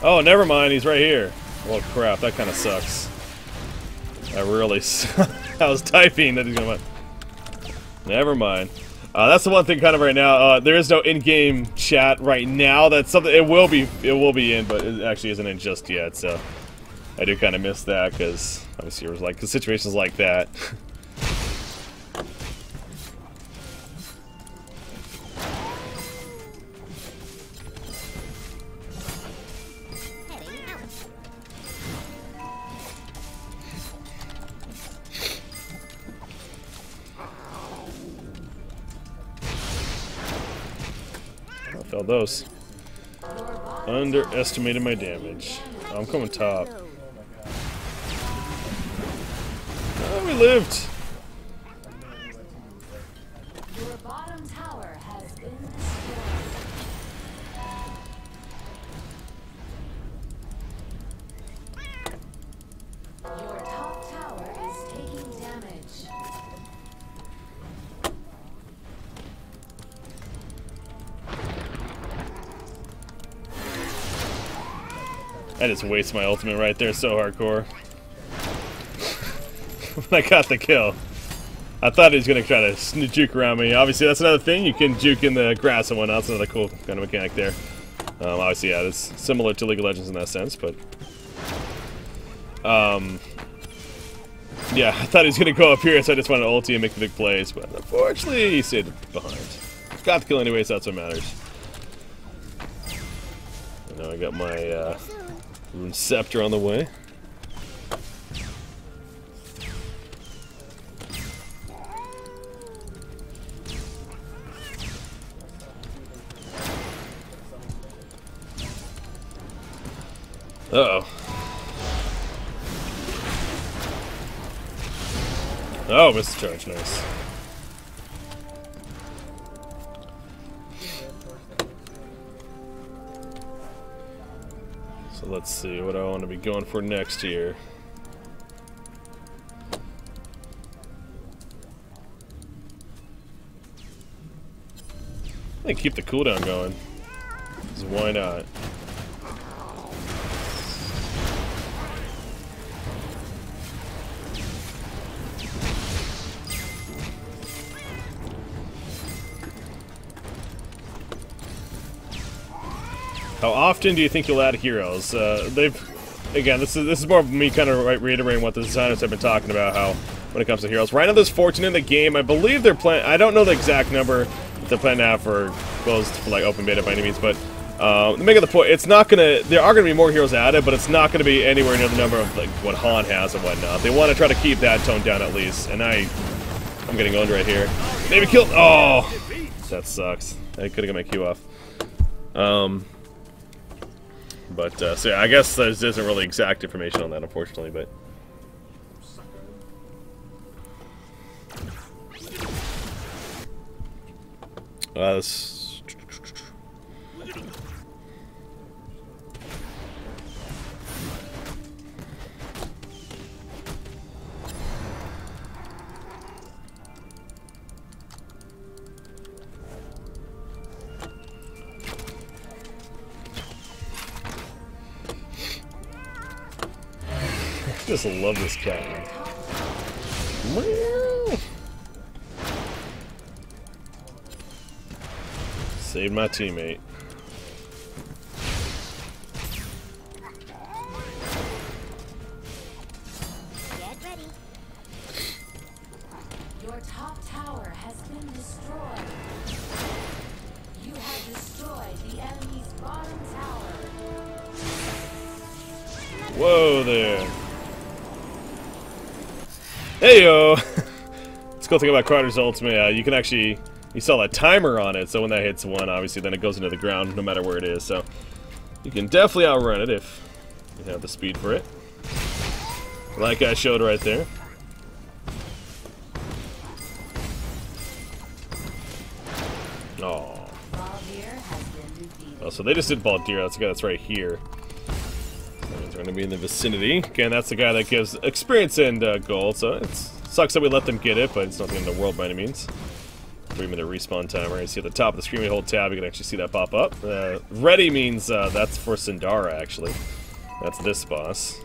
Oh, never mind. He's right here. Well, crap. That kind of sucks. I really I was typing that he's going to... Never mind. That's the one thing kind of right now. There is no in-game chat right now. That's something it will be in, but it actually isn't in just yet. So I do kind of miss that because obviously there's like situations like that. Felt those. Underestimated my damage. Oh, I'm coming top. Oh, we lived. Your bottom tower has been destroyed. Your top tower is taking damage. I just waste my ultimate right there, so hardcore. When I got the kill. I thought he was going to try to juke around me. Obviously, that's another thing. You can juke in the grass and whatnot. That's another cool kind of mechanic there. Obviously, yeah, it's similar to League of Legends in that sense, but... yeah, I thought he was going to go up here, so I just wanted to ulti and make the big plays, but unfortunately, he stayed behind. Got the kill anyway, so that's what matters. And now I got my Rune Scepter on the way. Uh-oh. Oh, missed the charge, nice. So let's see what I want to be going for next here. I think keep the cooldown going. 'Cause why not? How often do you think you'll add heroes? Again, this is more of me kind of reiterating what the designers have been talking about. How when it comes to heroes, right now there's 14 in the game. I believe they're planning. I don't know the exact number that they're planning to have for closed for like open beta by any means, but the making the point, it's not gonna. There are gonna be more heroes added, but it's not gonna be anywhere near the number of like what Han has and whatnot. They want to try to keep that tone down at least, and I'm getting owned right here. Maybe kill. Oh, that sucks. I could have got my Q off. So yeah, I guess there isn't really exact information on that, unfortunately, but. This... I just love this cat. Saved my teammate. Get ready. Your top tower has been destroyed. You have destroyed the enemy's bottom tower. Whoa there. Heyo! It's a cool thing about Carter's ultimate, you can actually, you saw that timer on it, so when that hits one, obviously then it goes into the ground no matter where it is, so you can definitely outrun it if you have the speed for it. Like I showed right there. Oh. Oh, so they just did Baldir, that's the guy that's right here. They're going to be in the vicinity. Again, that's the guy that gives experience and gold, so it sucks that we let them get it, but it's not the end of the world by any means. 3-minute respawn timer. You see at the top of the screen, we hold tab, you can actually see that pop up. Ready means that's for Sindara, actually. That's this boss.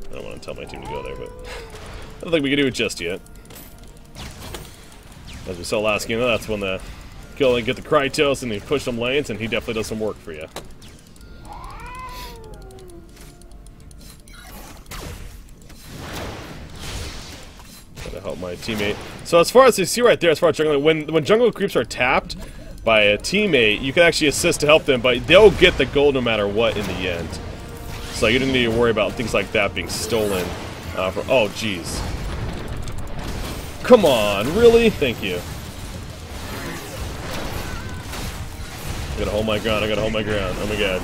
I don't want to tell my team to go there, but I don't think we can do it just yet. As we saw last game, that's when the kill and get the Krytos and they push them lanes, and he definitely does some work for you. Help my teammate. So as far as you see right there, as far as jungling, when jungle creeps are tapped by a teammate, you can actually assist to help them, but they'll get the gold no matter what in the end. So you don't need to worry about things like that being stolen. Oh, jeez. Come on, really? Thank you. I gotta hold my ground. I gotta hold my ground. Oh my god.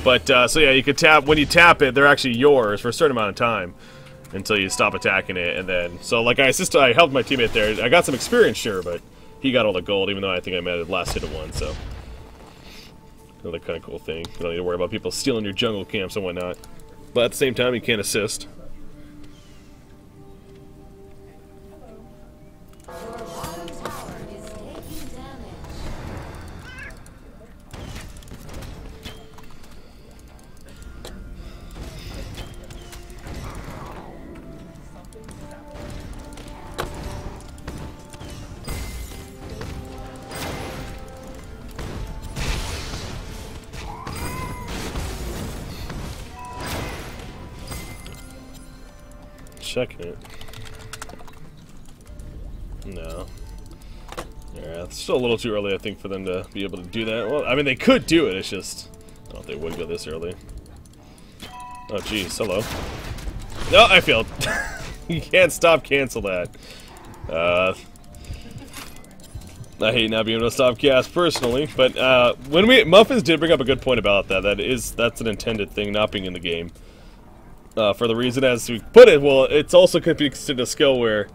But, so yeah, you can tap, when you tap it, they're actually yours for a certain amount of time until you stop attacking it, and then, so like I helped my teammate there, I got some experience, sure, but he got all the gold, even though I think I made it last hit of one, so. Another kind of cool thing. You don't need to worry about people stealing your jungle camps and whatnot. But at the same time, you can't assist. Checking it. No. Yeah, it's still a little too early, I think, for them to be able to do that. Well, I mean, they could do it, it's just... I don't know if they would go this early. Oh, jeez, hello. No, I failed. You can't stop cancel that. I hate not being able to stop cast personally, but Muffins did bring up a good point about that. That's an intended thing, not being in the game. For the reason, as we put it, well, it's also could be considered a skill where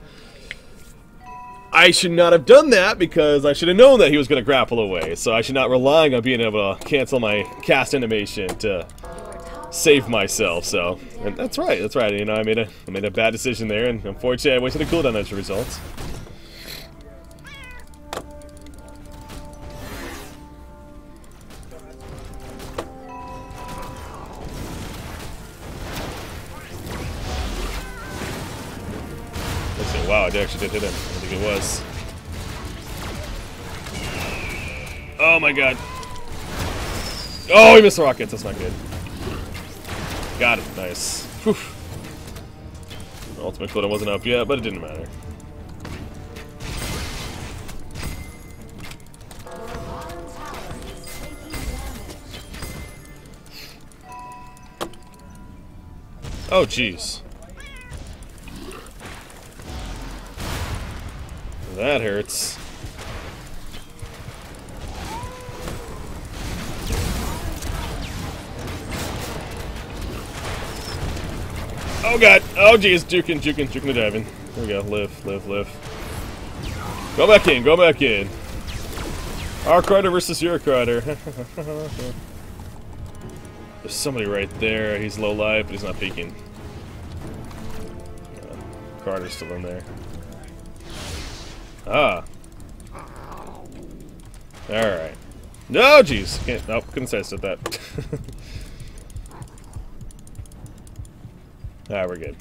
I should not have done that because I should have known that he was going to grapple away. So I should not relying on being able to cancel my cast animation to save myself. So, and that's right. You know, I made a bad decision there, and unfortunately, I wasted a cooldown as a result. Wow, I actually did hit him. I think it was. Oh my god. Oh, he missed the rockets. That's not good. Got it. Nice. Whew. Ultimate cooldown wasn't up yet, but it didn't matter. Oh, jeez. That hurts. Oh god! Oh jeez, juking the diving. There we go, live. Go back in, go back in. Our Crider versus your Crider. There's somebody right there, he's low life, but he's not peeking. Crider's still in there. Ah. Alright. No, jeez. Can't, nope, couldn't say I said that. Alright, we're good.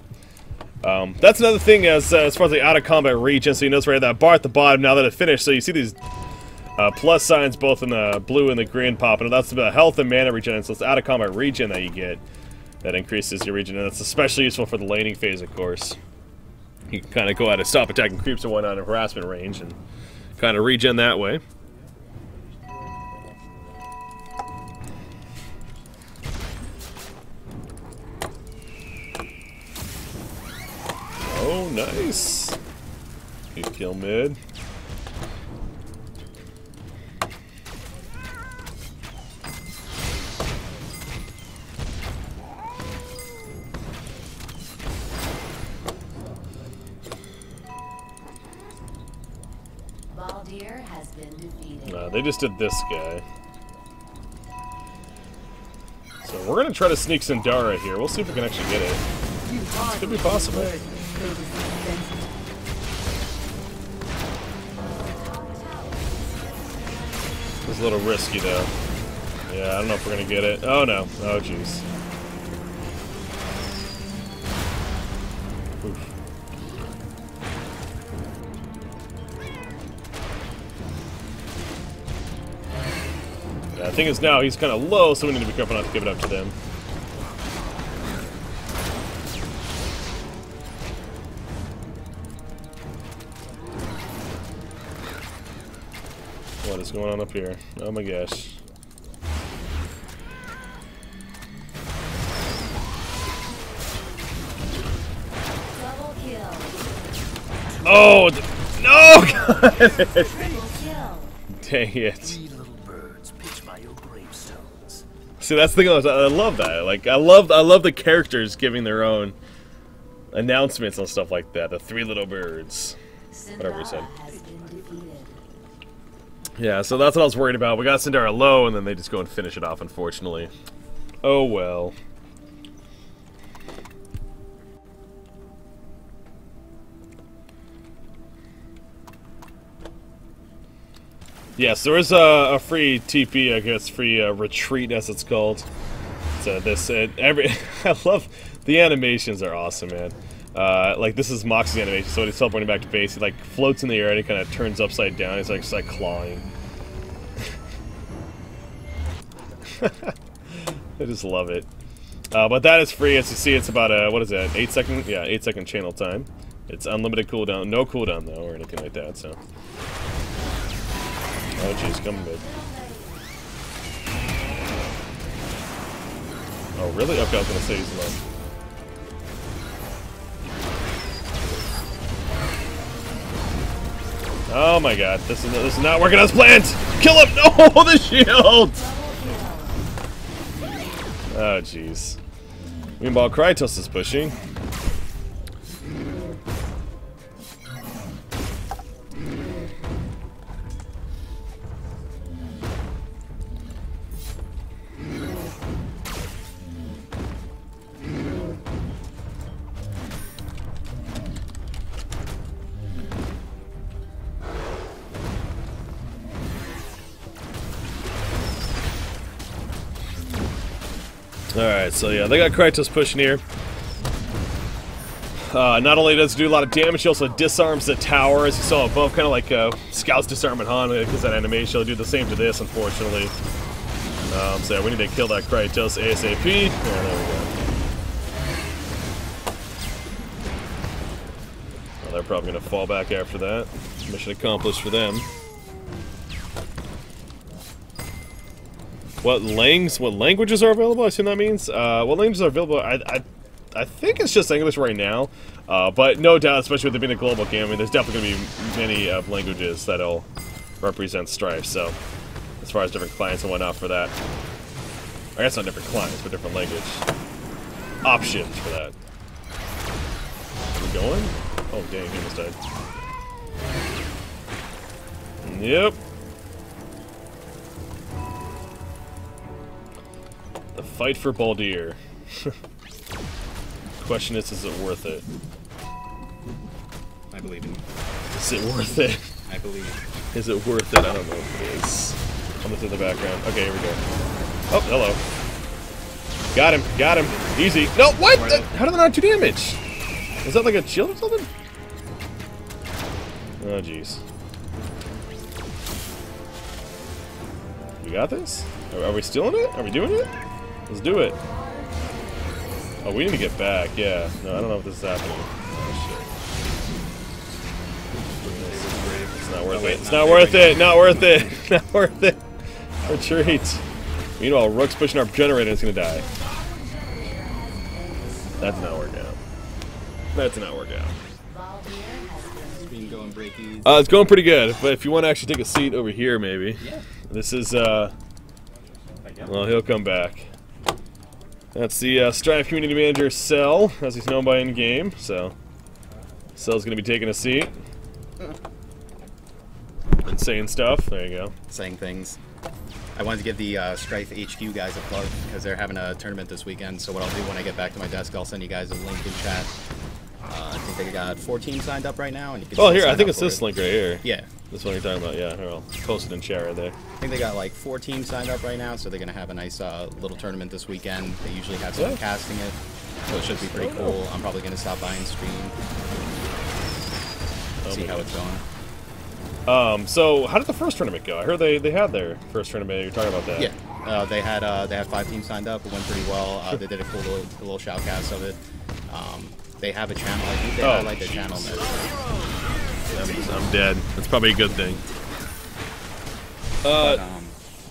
That's another thing as far as the out of combat region. So you notice right that bar at the bottom now that it finished. So you see these plus signs both in the blue and the green popping. And that's the health and mana regen. So it's out of combat region that you get that increases your regen, and that's especially useful for the laning phase, of course. You can kind of go out and stop attacking creeps and whatnot in harassment range and kind of regen that way. Oh, nice. Good kill mid. Baldir has been defeated. They just did this guy. So we're gonna try to sneak Sindara here. We'll see if we can actually get it. This could be possible. It's a little risky though. Yeah, I don't know if we're gonna get it. Oh no. Oh jeez. Yeah, the thing is now he's kind of low, so we need to be careful not to give it up to them. What is going on up here? Oh my gosh. Double kill. Oh! No! God! Triple kill. Dang it. 3 little birds pitch by your gravestones. See, that's the thing. I love that. Like, I love the characters giving their own announcements and stuff like that. The 3 little birds. Whatever he said. Has been defeated. Yeah, so that's what I was worried about. We got Sindara low, and then they just go and finish it off, unfortunately. Oh well. Yes, there is a free TP, I guess, free retreat, as it's called. So this, I love, the animations are awesome, man. Like, this is Mox's animation, so when he's teleporting back to base, he, like, floats in the air and he kind of turns upside down. He's, like, just, like, clawing. I just love it. But that is free. As you see, it's about, what is that, 8 second? Yeah, 8 second channel time. It's unlimited cooldown. No cooldown, though, or anything like that, so. Oh, jeez, come mid. Oh, really? Okay, I was gonna say he's low. Oh my god, this is not working as planned! Kill him! No, the shield! Oh jeez. Meanwhile, Kratos is pushing. Alright, so yeah, they got Kratos pushing here. Not only does it do a lot of damage, he also disarms the tower, as you saw above, kind of like Scout's disarming Han, because that animation will do the same to this, unfortunately. So yeah, we need to kill that Kratos ASAP. Yeah, there we go. Well, they're probably going to fall back after that. Mission accomplished for them. What languages are available? I assume that means. What languages are available? I think it's just English right now, but no doubt, especially with it being a global game, I mean, there's definitely going to be many languages that'll represent Strife, so as far as different clients and whatnot for that. I guess not different clients, but different language options for that. We going? Oh, dang, he almost died. Yep. The fight for Baldir. Question is it worth it? I believe in you. Is it worth it? I believe. Is it worth it? I don't know if it is. I'm looking in the background. Okay, here we go. Oh, hello. Got him. Got him. Easy. No, what? How did that not do damage? Is that like a shield or something? Oh, jeez. We got this? Are we still in it? Are we doing it? Let's do it. Oh, we need to get back. Yeah. No, I don't know if this is happening. Oh, shit. It's not worth it. It's not worth it. Not worth it. Not worth it. Retreat. Meanwhile, Rook's pushing our generator and it's gonna die. That did not work out. That did not work out. Screen going breakies. It's going pretty good, but if you want to actually take a seat over here, maybe. Yeah. This is, well, he'll come back. That's the Strife Community Manager, Cell, as he's known by in-game, so Cell's going to be taking a seat. And saying stuff. There you go. Saying things. I wanted to give the Strife HQ guys a plug because they're having a tournament this weekend. So what I'll do when I get back to my desk, I'll send you guys a link in chat. I think they got 4 teams signed up right now, and you can. Oh, here, I think it's this link right here. Yeah. This one you're talking about, yeah. Here, I'll post it in chat right there. I think they got like 4 teams signed up right now, so they're gonna have a nice little tournament this weekend. They usually have someone casting it, so it should be pretty cool. I'm probably gonna stop by and stream, see how it's going. So how did the first tournament go? I heard they had their first tournament. You're talking about that? Yeah, they had 5 teams signed up. It went pretty well. They did a cool little shoutcast of it. They have a channel. I think they highlight their channel. I'm dead. That's probably a good thing.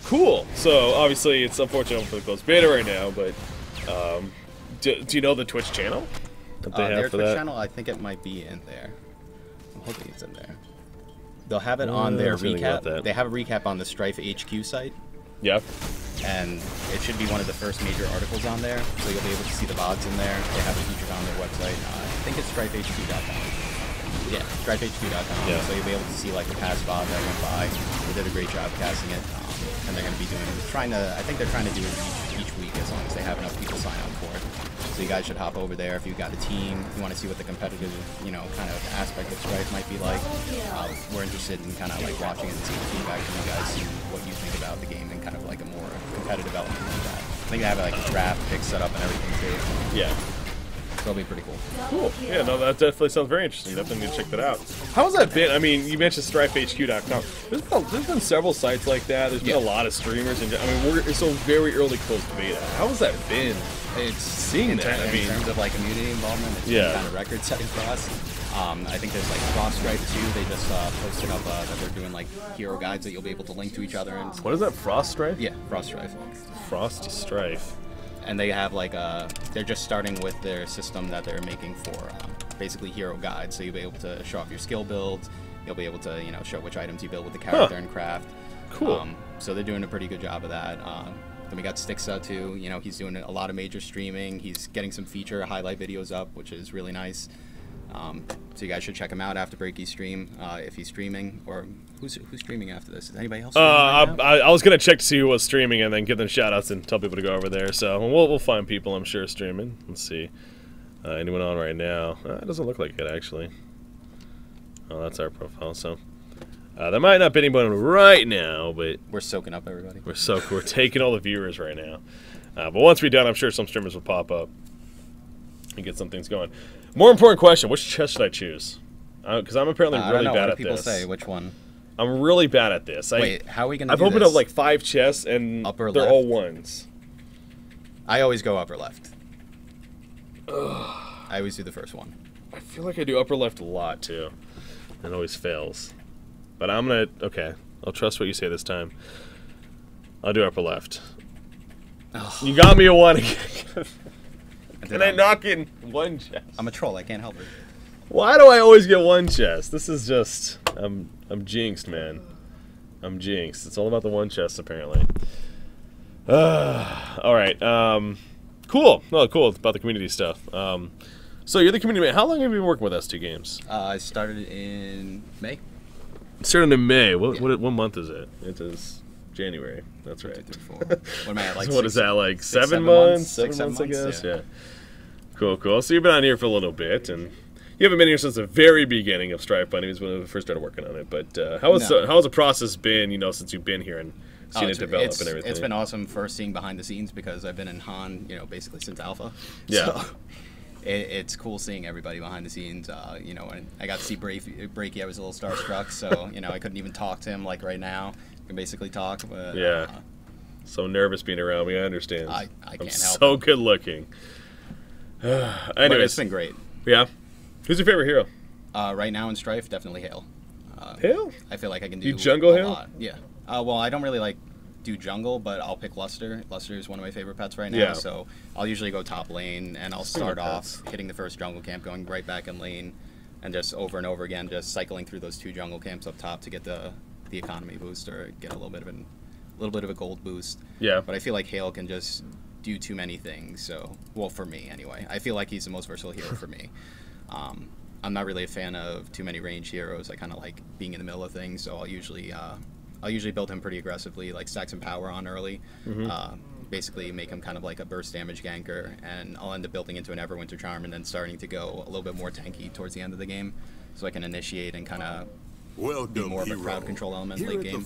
Cool. So obviously it's unfortunate for the closed beta right now, but do you know the Twitch channel that they have their for Twitch that? channel, I think it might be in there. I'm hoping it's in there. They'll have it on their recap. They have a recap on the Strife HQ site. Yeah. And it should be one of the first major articles on there, so you'll be able to see the VODs in there. They have it featured on their website. I think it's strifehq.com. Yeah, strifehq.com. Yeah. So you'll be able to see like the past VOD that went by. They did a great job casting it, and they're going to be doing it. I think they're trying to do it each week as long as they have enough people sign up for it. So you guys should hop over there if you've got a team. If you want to see what the competitive, kind of aspect of Strife might be like. We're interested in kind of like watching it and seeing feedback from you guys, see what you think about the game and kind of like a more competitive element like that. I think they have like a draft pick set up and everything too. Yeah. So it'll be pretty cool. Cool. Yeah, no, that definitely sounds very interesting. Definitely need to check that out. How has that been? I mean, you mentioned StrifeHQ.com. There's been several sites like that. There's been a lot of streamers, and I mean, it's so very early closed beta. How has that been? It's seeing that. I mean, in terms of like community involvement, it's been kind of record setting for us. I think there's like Frost Strife too. They just posted up that they're doing like hero guides that you'll be able to link to each other. And what is that? Frost Strife? Yeah, Frost Strife. Frost Strife. And they have like they're just starting with their system that they're making for basically hero guides. So you'll be able to show off your skill builds. You'll be able to show which items you build with the character and craft. Cool. So they're doing a pretty good job of that. Then we got Stixa too. He's doing a lot of major streaming. He's getting some feature highlight videos up, which is really nice. So you guys should check him out after Breaky's stream if he's streaming. Or who's streaming after this? Is anybody else streaming right now? I was gonna check to see who was streaming and then give them shout outs and tell people to go over there. So we'll find people, I'm sure, streaming. Let's see. Anyone on right now? It doesn't look like it actually. Oh, that's our profile. So there might not be anyone right now, but we're soaking up everybody. We're taking all the viewers right now. But once we're done, I'm sure some streamers will pop up and get some things going. More important question: which chest should I choose? Because I'm apparently really bad at this. People say which one. I'm really bad at this. Wait, how are we gonna? I've opened up like 5 chests and they're all ones. I always go upper left. I always do the first one. I feel like I do upper left a lot too. It always fails. But I'm gonna I'll trust what you say this time. I'll do upper left. You got me a 1 again. I And I knock in one chest. I'm a troll. I can't help it. Why do I always get one chest? This is just... I'm jinxed, man. I'm jinxed. It's all about the one chest, apparently. Alright, cool. Oh, cool. It's about the community stuff. So you're the community man. How long have you been working with S2 Games? I started in May. Started in May. What month is it? It is January. That's right. 2, 3, 4. What am I at? Like So what is that, like 7 7 months? months? 7 months, I guess? Yeah. Yeah. Cool, cool. So you've been on here for a little bit, and you haven't been here since the very beginning of Strife Bunny, when we first started working on it. But how has the process been, you know, since you've been here and seen it develop and everything? It's been awesome first seeing behind the scenes because I've been in Han, you know, basically since Alpha. Yeah. So it's cool seeing everybody behind the scenes. You know, and I got to see Breaky. I was a little starstruck, so you know, I couldn't even talk to him like right now. I can basically talk, but yeah. So nervous being around me. I understand. I can't help so it. good looking. But Anyways, it's been great. Yeah. Who's your favorite hero? Right now in Strife, definitely Hale. Hale? I feel like I can do You jungle a Hale? lot. Yeah. Well, I don't really like do jungle, but I'll pick Luster. Luster is one of my favorite pets right now, Yeah. so I'll usually go top lane, and I'll start off hitting the first jungle camp, going right back in lane, and just over and over again, just cycling through those 2 jungle camps up top to get the economy boost or get a little bit of a gold boost. Yeah. But I feel like Hale can just do too many things. So, well, for me anyway, I feel like he's the most versatile hero for me. I'm not really a fan of too many range heroes. I kind of like being in the middle of things, so I'll usually build him pretty aggressively, like stack some power on early. Basically make him kind of like a burst damage ganker, and I'll end up building into an Everwinter Charm and then starting to go a little bit more tanky towards the end of the game, so I can initiate and kind of be more of a crowd control element late game.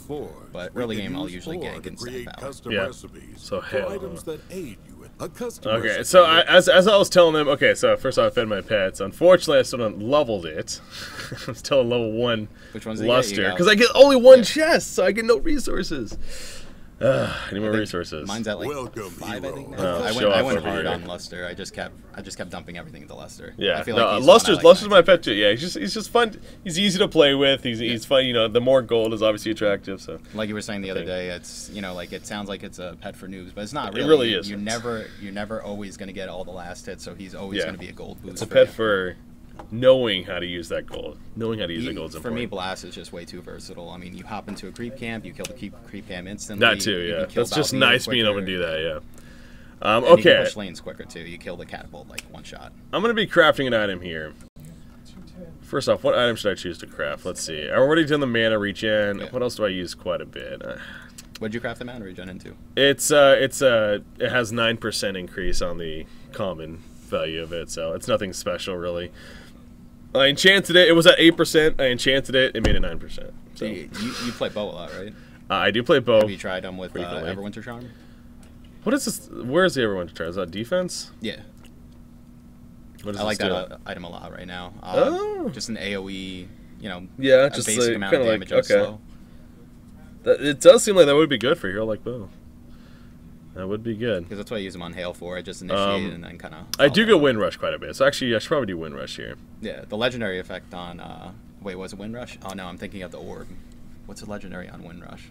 But early game, I'll usually gank and stack power. Yeah. So Hale. Items that aid you in a custom Okay, recipe. so as I was telling them, okay, so first off, I fed my pets. Unfortunately, I still haven't leveled it. I'm still at level 1 Which one's the Luster, because I get only one chest, so I get no resources. I need more resources. Mine's at like Welcome, 5, I think. hero. Now. I show off went over hard here. on Luster. I just kept dumping everything into Luster. Yeah, I feel like he's the one I Luster's like my pet too. Yeah, he's just fun. He's easy to play with. He's fun. You know, the more gold is obviously attractive. So like you were saying the other day, it's, you know, like it sounds like it's a pet for noobs, but it's not really. It really is. You're never always gonna get all the last hits, so he's always gonna be a gold boost. It's a for pet you. for knowing how to use that gold. Knowing how to use the gold is For me, important. Blast is just way too versatile. I mean, you hop into a creep camp, you kill the creep camp instantly. That too, you yeah. can kill That's just Balthian nice being able to quicker, do that, yeah. and you can Okay, push lanes quicker too. You kill the catapult like one shot. I'm going to be crafting an item here. First off, what item should I choose to craft? Let's see. I already done the mana regen. Yeah. What else do I use quite a bit? What'd you craft the mana regen into? It has 9% increase on the common value of it, so it's nothing special really. I enchanted it. It was at 8%. I enchanted it. It made it 9%. So You play bow a lot, right? I do play bow. Have you tried them with frequently. Everwinter Charm? What is this? Where is the Everwinter Charm? Is that defense? Yeah. What does I like this do? that item a lot right now. Oh. Just an AoE, you know, Yeah, a just basic like, amount of kinda damage like, on slow. It does seem like that would be good for a hero like bow. That would be good. Because that's what I use them on Hale for. I just initiate and then kind of. I do go Wind Rush quite a bit, so actually I should probably do Wind Rush here. Yeah, the legendary effect on. Wait, was it Wind Rush? Oh no, I'm thinking of the orb. What's the legendary on Wind Rush?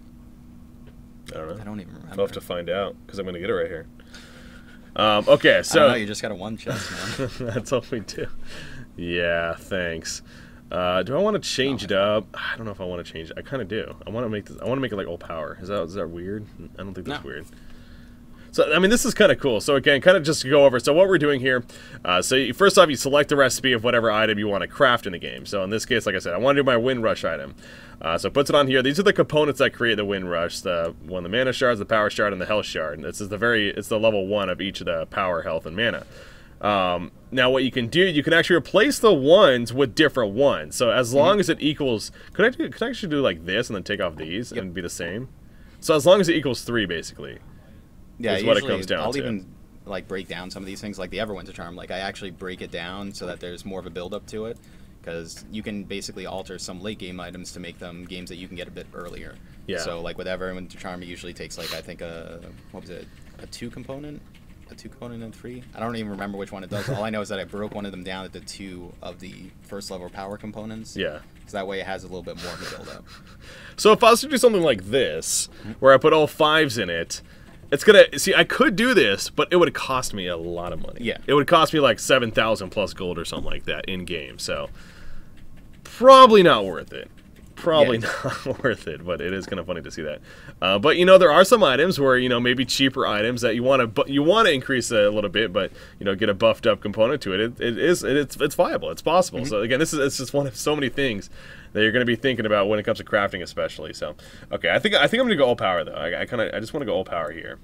I don't know. I don't even remember. I'll have to find out because I'm going to get it right here. Okay, I so don't know, you just got a one chest, man. that's all we do. Yeah, thanks. Do I want to change it up? I don't know if I want to change it. I kind of do. I want to make this. I want to make it like all power. Is that weird? I don't think that's No. weird. So, I mean, this is kind of cool. So, again, kind of just to go over. So, what we're doing here, first off, you select the recipe of whatever item you want to craft in the game. So, in this case, like I said, I want to do my Wind Rush item. So, it puts it on here. These are the components that create the Wind Rush. The Mana Shards, the Power Shard, and the Health Shard. This is it's the level 1 of each of the Power, Health, and Mana. Now, what you can do, you can actually replace the ones with different ones. So, as long as it equals... Could I actually do like this and then take off these and be the same? So, as long as it equals 3, basically. Yeah, is what it usually comes down I'll to. even like break down some of these things, like the Everwinter Charm. Like I actually break it down so that there's more of a build up to it, because you can basically alter some late game items to make them games that you can get a bit earlier. Yeah. So like with Everwinter Charm, it usually takes like I think a 2 component, and 3. I don't even remember which one it does. All I know is that I broke one of them down into 2 of the first level power components. Yeah. So that way it has a little bit more of a build up. So if I was to do something like this, where I put all 5s in it, It's gonna see. I could do this, but it would cost me a lot of money. Yeah. It would cost me like 7,000 plus gold or something like that in game. So probably not worth it. Probably not worth it, but it is kind of funny to see that. But you know, there are some items where maybe cheaper items that you want to increase a little bit, but get a buffed up component to it. It's viable. It's possible. So again, it's just one of so many things that you're going to be thinking about when it comes to crafting, especially. So okay, I think I'm going to go all power though. I just want to go all power here.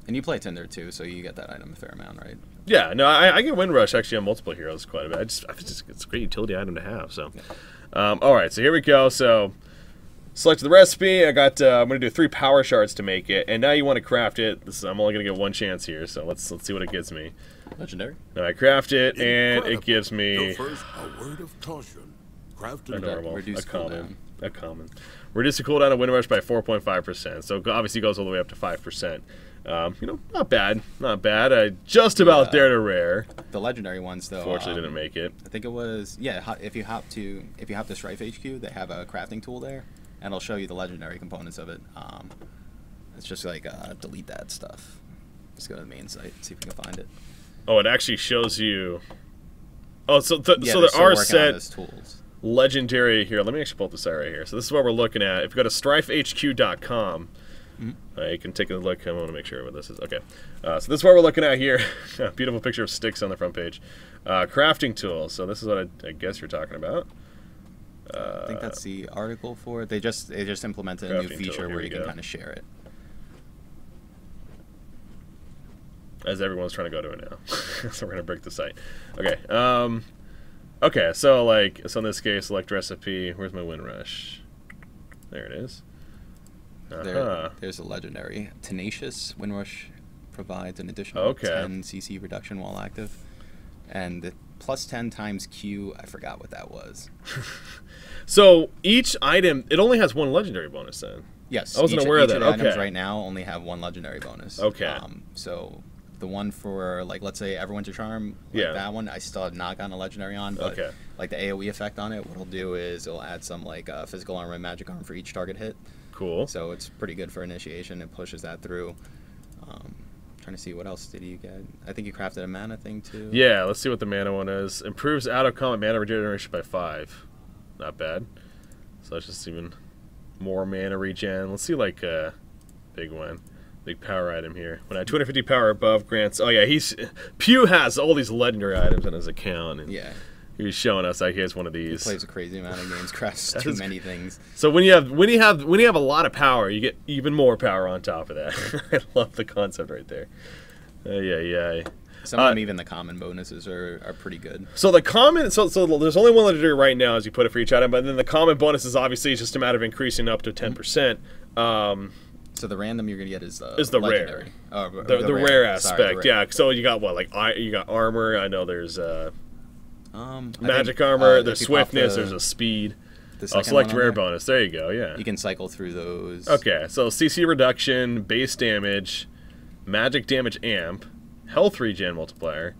And you play Tinder too, so you get that item a fair amount, right? Yeah, no, I get Windrush actually on multiple heroes quite a bit. I think it's a great utility item to have. So. Yeah. All right, so here we go. So, selected the recipe. I got. I'm gonna do 3 power shards to make it, and now you want to craft it. I'm only gonna get 1 chance here, so let's see what it gives me. Legendary. Now I craft it, and it gives me Go first, a word of caution. Crafted a normal, Reduce a common. Reduce the cooldown of Windrush by 4.5%. So obviously goes all the way up to 5%. Not bad, not bad. Just about there to rare. The legendary ones, though. Fortunately, didn't make it. I think it was if you hop to Strife HQ, they have a crafting tool there, and it'll show you the legendary components of it. It's just like delete that stuff. Just go to the main site, see if we can find it. Oh, it actually shows you. Oh, so there still are working on set those tools. legendary here. Let me actually pull up the site right here. So this is what we're looking at. If you go to strifehq.com. You can take a look. I want to make sure what this is. Okay, so this is what we're looking at here. Beautiful picture of sticks on the front page. Crafting tools. So this is what I guess you're talking about. I think that's the article for it. They just implemented a new Crafting feature tool, here where we you can go. kind of share it. As everyone's trying to go to it now. So we're gonna break the site. Okay. Okay. So in this case, select recipe. Where's my Windrush? There it is. There's a legendary. Tenacious Windrush provides an additional 10 CC reduction while active. And the plus 10 times Q, I forgot what that was. So each item, it only has 1 legendary bonus then? Yes. I wasn't aware of that. Each of the items Okay. right now only have 1 legendary bonus. Okay. So the one for, let's say Everwinter Charm, that one, I still have not gotten a legendary on, but the AoE effect on it, what it'll do is it'll add some physical armor and magic armor for each target hit. Cool. So it's pretty good for initiation. It pushes that through. Trying to see what else did you get. I think you crafted a mana thing too. Yeah, let's see what the mana one is. Improves out of combat mana regeneration by 5. Not bad. So that's just even more mana regen. Let's see a big one. Big power item here. When I have 250 power above grants. Oh yeah, Pew has all these legendary items in his account. And yeah. He's showing us he has one of these. He plays a crazy amount of games, crafts too many things. So when you have a lot of power, you get even more power on top of that. I love the concept right there. Yeah. Some of them, even the common bonuses are pretty good. So the common, so there's only 1 legendary right now as you put it for each item, but then the common bonus is obviously just a matter of increasing up to 10%. So the random you're gonna get is the rare. Oh, the rare aspect, Sorry, the rare. yeah. So you got you got armor. I know there's magic think, armor. There's if you pop swiftness. There's a speed. the second Select one on rare there, bonus. There you go. Yeah. you can cycle through those. Okay, so CC reduction, base damage, magic damage amp, health regen multiplier,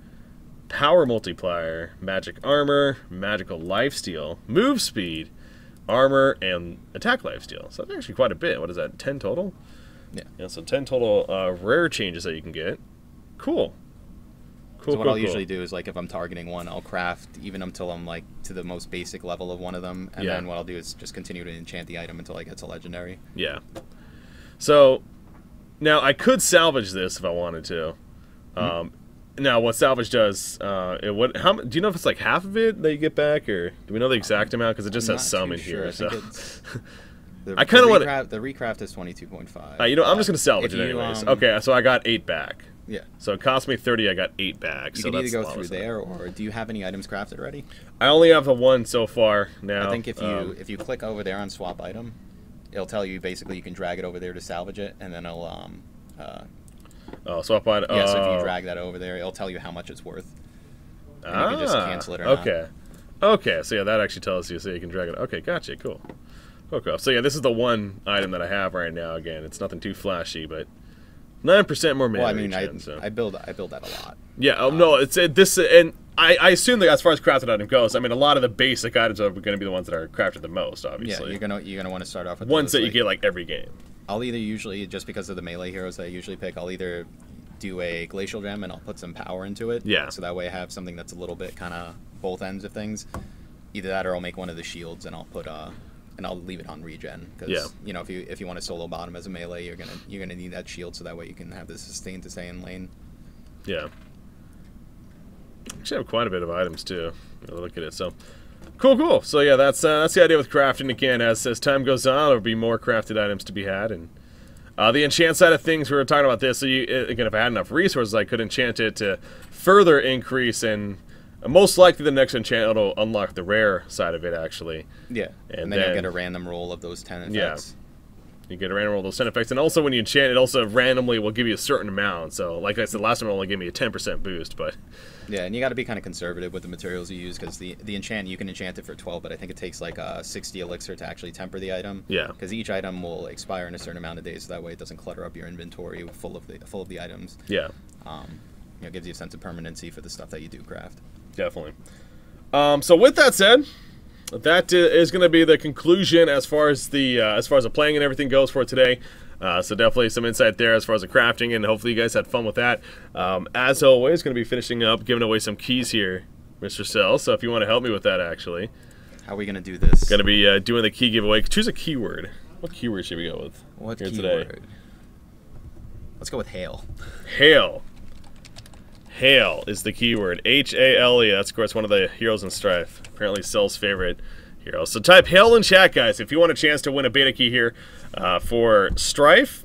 power multiplier, magic armor, magical lifesteal, move speed, armor, and attack lifesteal. So that's actually quite a bit. What is that, 10 total? Yeah. So 10 total rare changes that you can get. Cool. So what I'll usually do is if I'm targeting one, I'll craft even until I'm to the most basic level of one of them, and then what I'll do is just continue to enchant the item until I get to legendary. Yeah. So now I could salvage this if I wanted to. Now what salvage does, do you know if it's half of it that you get back, or do we know the exact amount? Because it just has some in here. So I kind of want to. The recraft is 22.5. I'm just gonna salvage it anyways. Okay, so I got 8 back. Yeah. So it cost me 30. I got 8 back. You so can that's either go through there, or do you have any items crafted already? I only have the 1 so far now. I think if you click over there on swap item, it'll tell you basically you can drag it over there to salvage it, and then it'll swap item. yeah. So if you drag that over there, it'll tell you how much it's worth. And you can just cancel it or not. Okay. So yeah, that actually tells you. So you can drag it. Okay, gotcha. Cool. Okay. So yeah, this is the 1 item that I have right now. Again, it's nothing too flashy, but 9% more mana. Well, I mean, so. I build that a lot. Yeah. No, it's this, and I assume that as far as crafted item goes, I mean, a lot of the basic items are going to be the ones that are crafted the most. Obviously. Yeah, you're gonna want to start off with ones those, that you get every game. I'll either usually, just because of the melee heroes that I usually pick, I'll either do a glacial gem and I'll put some power into it. Yeah. So that way I have something that's a little bit kind of both ends of things. Either that, or I'll make one of the shields and I'll put and I'll leave it on regen, because you know, if you want to solo bottom as a melee, you're gonna need that shield, so that way you can have the sustain to stay in lane. Yeah. Actually have quite a bit of items too. Look at it. So cool. So yeah, that's the idea with crafting. Again, as time goes on, there'll be more crafted items to be had, and the enchant side of things, we were talking about this. So again, if I had enough resources, I could enchant it to further increase, and most likely the next enchant will unlock the rare side of it, actually. Yeah, and then you'll get a random roll of those 10 effects. Yeah, you get a random roll of those 10 effects, and also when you enchant, it also randomly will give you a certain amount. So, like I said, last time it only gave me a 10% boost, but... Yeah, and you got to be kind of conservative with the materials you use, because the enchant, you can enchant it for 12, but I think it takes like 60 elixir to actually temper the item. Yeah. Because each item will expire in a certain amount of days, so that way it doesn't clutter up your inventory full of the items. Yeah. You know, gives you a sense of permanency for the stuff that you do craft. Definitely. So with that said, that is going to be the conclusion as far as the playing and everything goes for today. So definitely some insight there as far as the crafting, and hopefully you guys had fun with that. As always, going to be finishing up, giving away some keys here, Mr. Cell. So if you want to help me with that, actually. How are we going to do this? Going to be doing the key giveaway. Choose a keyword. What keyword should we go with? What here keyword? today? Let's go with hail. Hail. Hail is the keyword. H-A-L-E. That's, of course, one of the heroes in Strife. Apparently Cell's favorite hero. So type Hail in chat, guys, if you want a chance to win a beta key here for Strife.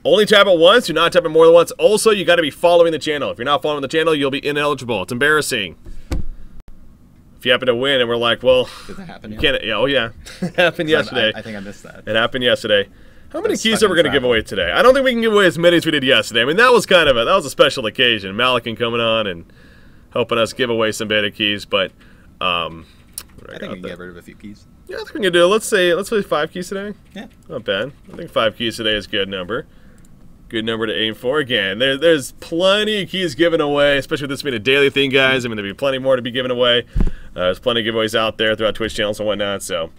Only tap it once. Do not tap it more than once. Also, you got to be following the channel. If you're not following the channel, you'll be ineligible. It's embarrassing. If you happen to win and we're like, well... Did that happen yet? Can't, yeah, oh, yeah. It happened yesterday. I think I missed that. It happened yesterday. How many keys are we going to give away today? I don't think we can give away as many as we did yesterday. I mean, that was kind of that was a special occasion. Malikan coming on and helping us give away some beta keys, but I think we can get rid of a few keys. Yeah, I think we can do it. Let's say 5 keys today. Yeah. Not bad. I think 5 keys today is a good number. Good number to aim for. Again, there's plenty of keys given away, especially with this being a daily thing, guys. I mean, there'll be plenty more to be given away. There's plenty of giveaways out there throughout Twitch channels and whatnot, so...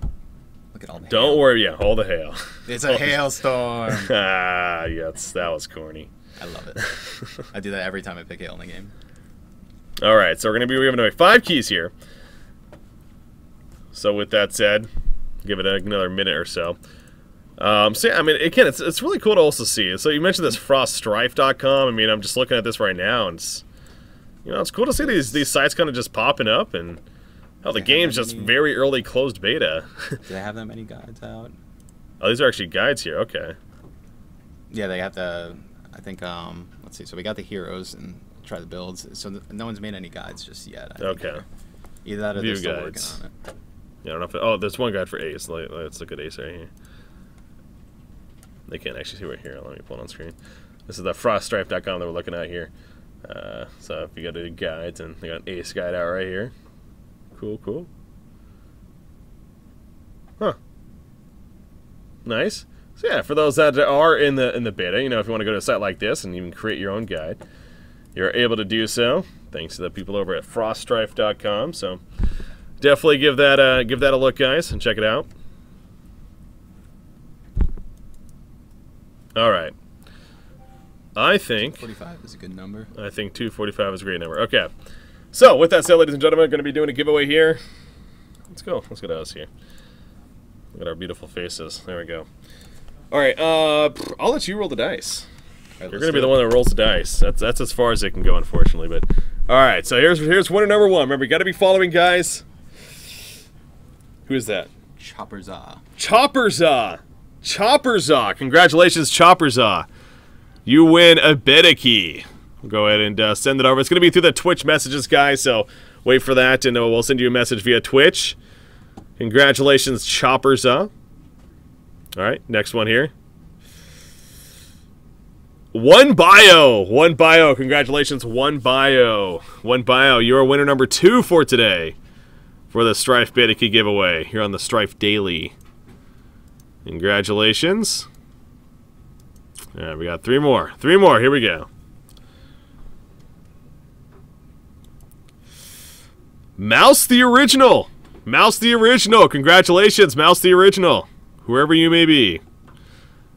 Look at all the Don't hail. worry, yeah, all the hail. It's a hailstorm. Yes, that was corny. I love it. I do that every time I pick hail in the game. All right, so we're going to be giving away 5 keys here. So with that said, give it another minute or so. So yeah, I mean, again, it's really cool to also see. So you mentioned this froststrife.com. I mean, I'm just looking at this right now, and it's cool to see these sites kind of just popping up, and how the game's just very early closed beta. Do they have that many guides out? Oh, these are actually guides here. Okay. Yeah, they have the. I think. Let's see. So we got the heroes and try the builds. So no one's made any guides just yet. Okay. Either that or View they're still guides. working on it. Yeah, I don't know if oh, there's one guide for Ace. Let's look at Ace right here. They can't actually see right here. Let me pull it on screen. This is the froststrife.com that we're looking at here. So if you go to the guides, and they got an Ace guide out right here. Cool. Huh. Nice. So yeah, for those that are in the beta, if you want to go to a site like this and even create your own guide, you're able to do so thanks to the people over at froststrife.com. So definitely give that a look, guys, and check it out. All right. I think 45 is a good number. I think 245 is a great number. Okay. So with that said, ladies and gentlemen, going to be doing a giveaway here. Let's go to us here. Look at our beautiful faces. There we go. All right. I'll let you roll the dice. Right, You're going to be the one that rolls the dice. That's as far as it can go, unfortunately. But all right. So here's winner number 1. Remember, you got to be following, guys. Who is that? Chopperzaw. Chopperzaw. Congratulations, Chopperzaw. You win a beta key. We'll go ahead and send it over. It's going to be through the Twitch messages, guys, so wait for that, and we'll send you a message via Twitch. Congratulations, Chopperzaw. All right, next one here. One Bio. Congratulations, One Bio. You're winner number 2 for today for the Strife beta key giveaway here on the Strife Daily. Congratulations. All right, we got 3 more. Here we go. Mouse the Original. Congratulations, Mouse the Original. Whoever you may be.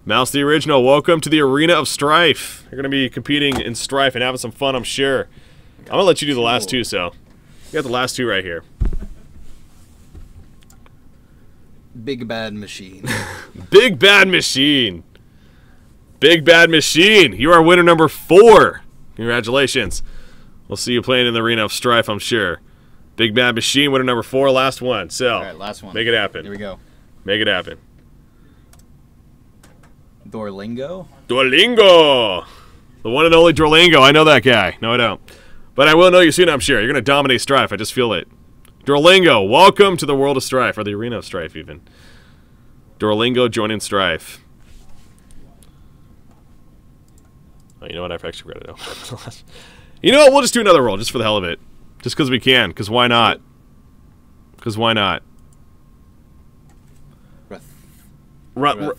Mouse the Original, welcome to the Arena of Strife. You're going to be competing in Strife and having some fun, I'm sure. I'm going to let you do the last two, so. You got the last two right here. Big Bad Machine. Big Bad Machine. Big Bad Machine. You are winner number 4. Congratulations. We'll see you playing in the Arena of Strife, I'm sure. Big Bad Machine, winner number 4, last one. So, all right, last one. Make it happen. Here we go. Make it happen. Dorlingo. Duolingo. The one and only Duolingo. I know that guy. No, I don't. But I will know you soon, I'm sure. You're going to dominate Strife. I just feel it. Duolingo, welcome to the world of Strife, or the Arena of Strife, even. Duolingo joining Strife. Oh, you know what? I've actually read it out. You know what? We'll just do another roll, just for the hell of it. Just because we can. Because why not? Because why not? We're not gonna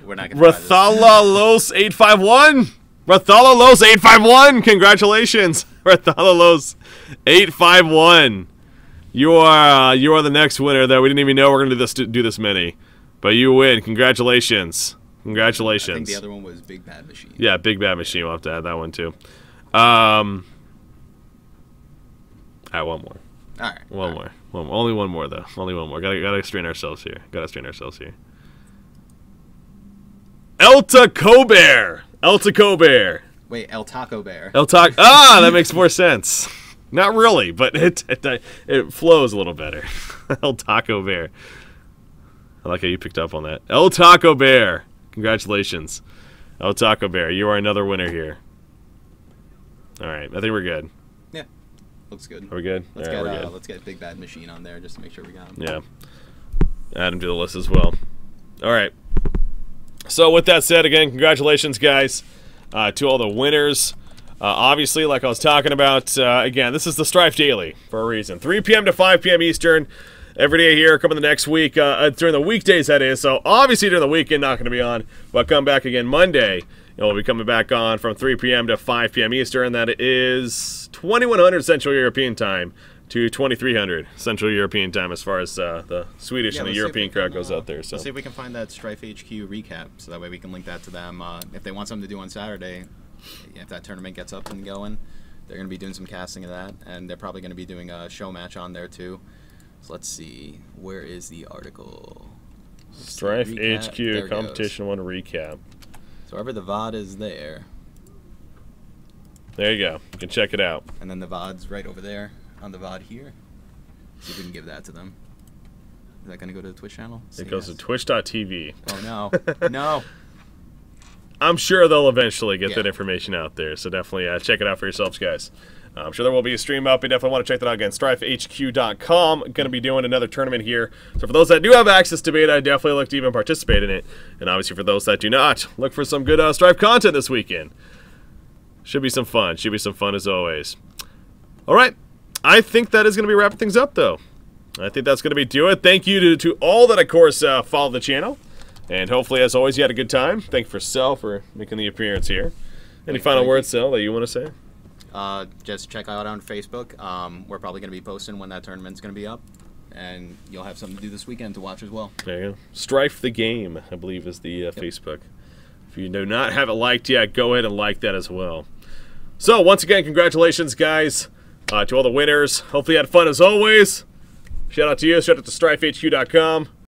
Rathalalos 851. Rathalalos 851. Congratulations, Rathalalos 851. You are the next winner. Though we didn't even know we're gonna do this many, but you win. Congratulations. Congratulations. I think the other one was Big Bad Machine. Yeah, Big Bad Machine. We'll have to add that one too. One more. All right. One more. Only one more though. Only one more. Gotta strain ourselves here. El Taco Bear. Wait, El Taco Bear. That makes more sense. Not really, but it flows a little better. El Taco Bear. I like how you picked up on that. El Taco Bear. Congratulations. El Taco Bear. You are another winner here. All right. I think we're good. Yeah. Looks good. Are we good? Let's, we're good. Let's get Big Bad Machine on there just to make sure we got him. Yeah. Add him to the list as well. All right. So with that said, again, congratulations, guys, to all the winners. Obviously, like I was talking about, again, this is the Strife Daily for a reason. 3 p.m. to 5 p.m. Eastern. Every day here, coming the next week, during the weekdays, that is. So, obviously, during the weekend, not going to be on. But come back again Monday. We'll be coming back on from 3 p.m. to 5 p.m. Eastern. That is 2100 Central European Time to 2300 Central European Time as far as the Swedish and the European crowd goes out there. So let's see if we can find that Strife HQ recap, so that way we can link that to them. If they want something to do on Saturday, if that tournament gets up and going, they're going to be doing some casting of that, and they're probably going to be doing a show match on there too. So let's see, where is the article? Strife HQ Competition 1 recap. So wherever the VOD is there. There you go. You can check it out. And then the VOD's right over there on the VOD here. See if we can give that to them. Is that going to go to the Twitch channel? It goes to twitch.tv. Oh, no. No. I'm sure they'll eventually get that information out there, so definitely check it out for yourselves, guys. I'm sure there will be a stream up. You definitely want to check that out again. StrifeHQ.com. Going to be doing another tournament here. So for those that do have access to it, I definitely look to even participate in it. And obviously for those that do not, look for some good Strife content this weekend. Should be some fun. Should be some fun as always. All right. I think that is going to be wrapping things up, though. I think that's going to be doing it. Thank you to all that, of course, follow the channel. And hopefully, as always, you had a good time. Thank you for Sel for making the appearance here. Any final words, Sel, that you want to say? Just check out on Facebook. We're probably going to be posting when that tournament's going to be up. And you'll have something to do this weekend to watch as well. There you go. Strife the Game, I believe, is the Facebook. If you do not have it liked yet, go ahead and like that as well. So, once again, congratulations, guys, to all the winners. Hopefully you had fun as always. Shout out to you. Shout out to StrifeHQ.com.